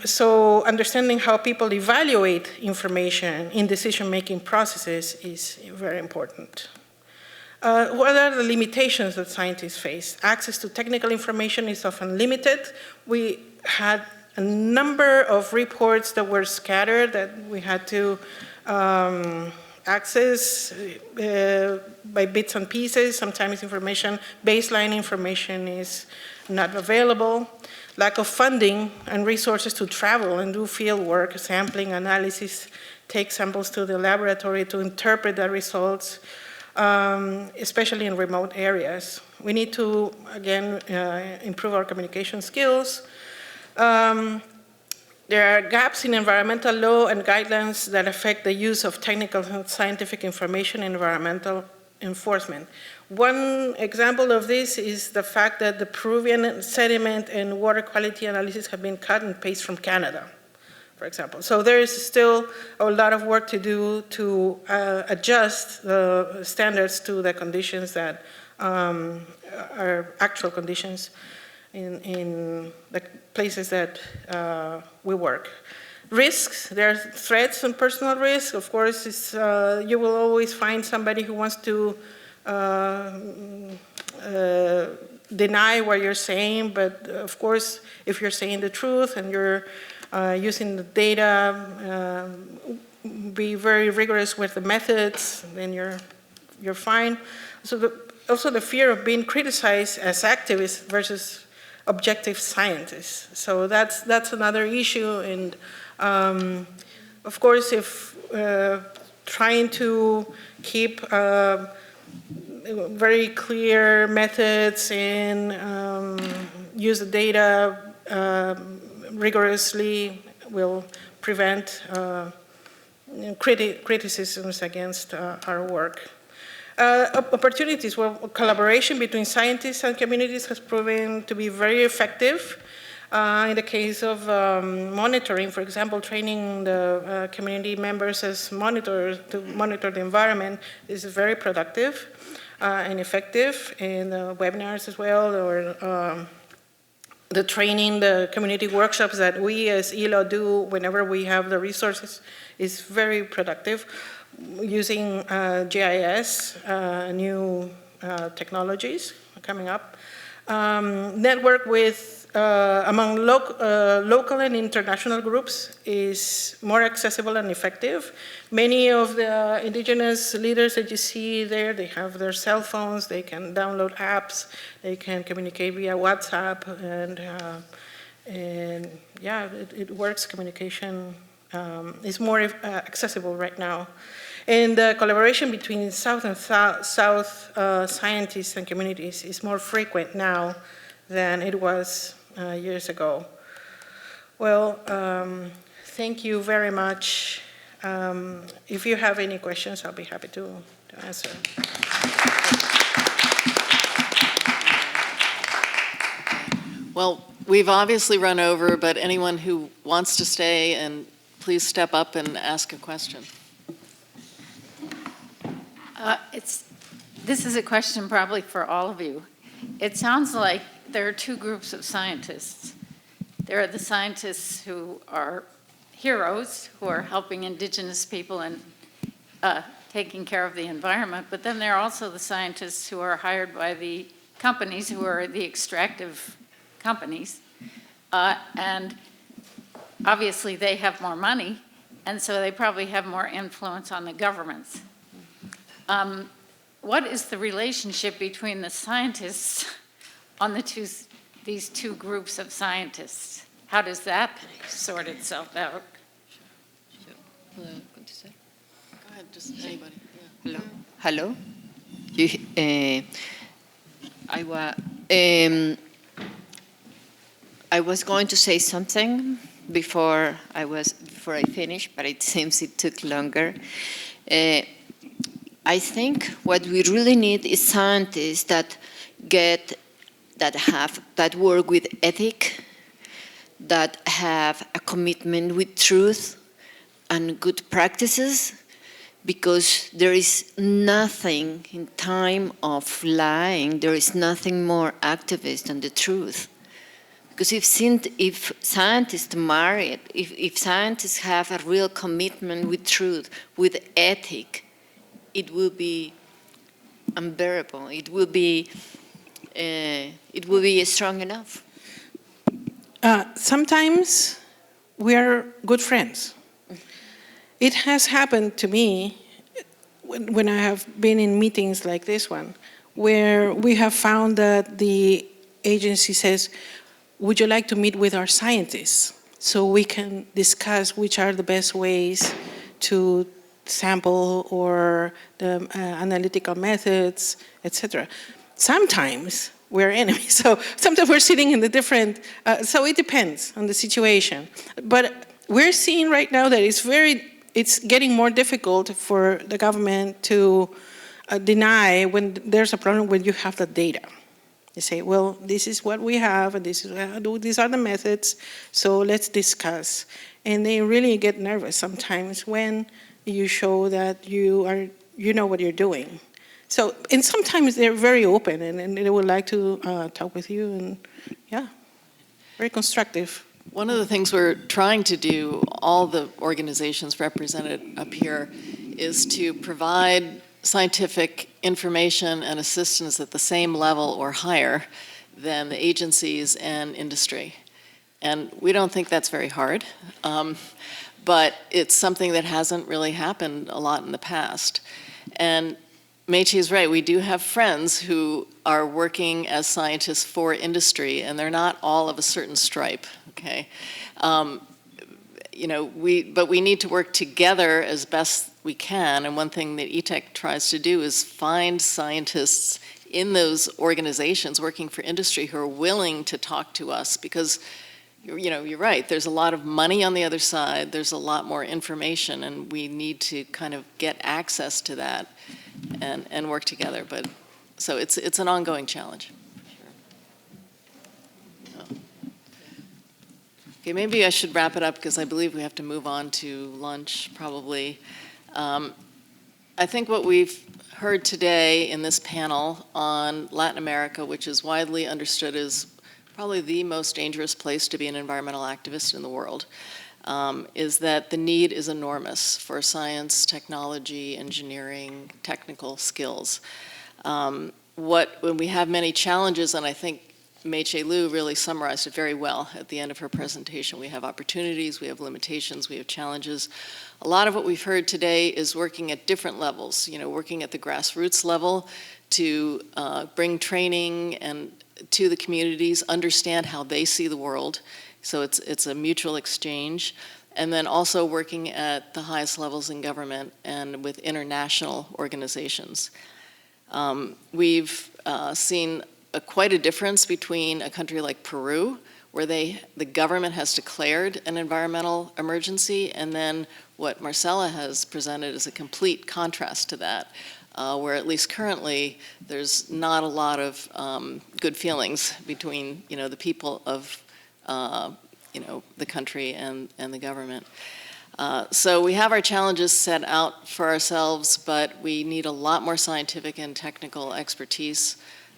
So understanding how people evaluate information in decision-making processes is very important. What are the limitations that scientists face? Access to technical information is often limited. We had a number of reports that were scattered that we had to access by bits and pieces. Sometimes baseline information is not available. Lack of funding and resources to travel and do field work, sampling, analysis, take samples to the laboratory to interpret the results, especially in remote areas. We need to, again, improve our communication skills. There are gaps in environmental law and guidelines that affect the use of technical and scientific information in environmental enforcement. One example of this is the fact that the Peruvian sediment and water quality analysis have been cut and pasted from Canada, for example. So there is still a lot of work to do to adjust the standards to the conditions that are actual conditions in the places that we work. Risks, there are threats and personal risks. Of course, you will always find somebody who wants to deny what you're saying, but of course, if you're saying the truth and you're using the data, be very rigorous with the methods, then you're fine. So also the fear of being criticized as activists versus objective scientists. So that's another issue. And of course, if trying to keep very clear methods and use the data rigorously will prevent criticisms against our work. Opportunities, well, collaboration between scientists and communities has proven to be very effective. In the case of monitoring, for example, training the community members as monitors to monitor the environment is very productive and effective, and webinars as well, or the training, the community workshops that we as ELO do whenever we have the resources is very productive. Using GIS, new technologies coming up. Network with among local and international groups is more accessible and effective. Many of the indigenous leaders that you see there, they have their cell phones, they can download apps, they can communicate via WhatsApp, and yeah, it works. Communication is more accessible right now. And the collaboration between South and South scientists and communities is more frequent now than it was years ago. Well, thank you very much. If you have any questions, I'll be happy to answer. Well, we've obviously run over, but anyone who wants to stay, and please step up and ask a question. This is a question probably for all of you. It sounds like there are two groups of scientists. There are the scientists who are heroes, who are helping indigenous people and taking care of the environment, but then there are also the scientists who are hired by the companies, who are the extractive companies, and obviously they have more money, and so they probably have more influence on the governments. What is the relationship between the scientists on these two groups of scientists? How does that sort itself out? Go ahead, just anybody. Yeah. Hello. I was going to say something before I finished, but it seems it took longer. I think what we really need is scientists that work with ethic, that have a commitment with truth and good practices, because there is nothing in time of lying, there is nothing more activist than the truth. Because if scientists marry, if scientists have a real commitment with truth, with ethic, it will be unbearable. It will be strong enough. Sometimes we are good friends. It has happened to me when I have been in meetings like this one, where we have found that the agency says, would you like to meet with our scientists so we can discuss which are the best ways to sample or the analytical methods, etc. sometimes we're enemies. So sometimes we're sitting in the different, so it depends on the situation. But we're seeing right now that it's getting more difficult for the government to deny when there's a problem when you have the data. They say, well, this is what we have, and these are the methods, so let's discuss. And they really get nervous sometimes when you show that you know what you're doing. So, and sometimes they're very open, and they would like to talk with you, and yeah, very constructive. One of the things we're trying to do, all the organizations represented up here, is to provide scientific information and assistance at the same level or higher than the agencies and industry. And we don't think that's very hard, but it's something that hasn't really happened a lot in the past. And Meche is right, we do have friends who are working as scientists for industry, and they're not all of a certain stripe, okay? But we need to work together as best we can, and one thing that ETech tries to do is find scientists in those organizations working for industry who are willing to talk to us, because you're right, there's a lot of money on the other side, there's a lot more information, and we need to kind of get access to that and work together. But so it's an ongoing challenge. Okay, maybe I should wrap it up because I believe we have to move on to lunch probably. I think what we've heard today in this panel on Latin America, which is widely understood as probably the most dangerous place to be an environmental activist in the world, is that the need is enormous for science, technology, engineering, technical skills. When we have many challenges, and I think Meche Lu really summarized it very well at the end of her presentation. We have opportunities, we have limitations, we have challenges. A lot of what we've heard today is working at different levels, working at the grassroots level to bring training and to the communities, understand how they see the world. So it's a mutual exchange. And then also working at the highest levels in government and with international organizations. We've seen quite a difference between a country like Peru, where the government has declared an environmental emergency, and then what Marcela has presented is a complete contrast to that, where at least currently there's not a lot of good feelings between the people of the country and the government. So we have our challenges set out for ourselves, but we need a lot more scientific and technical expertise.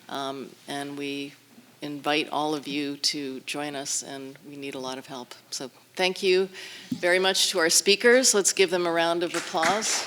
And we invite all of you to join us, and we need a lot of help. So thank you very much to our speakers. Let's give them a round of applause.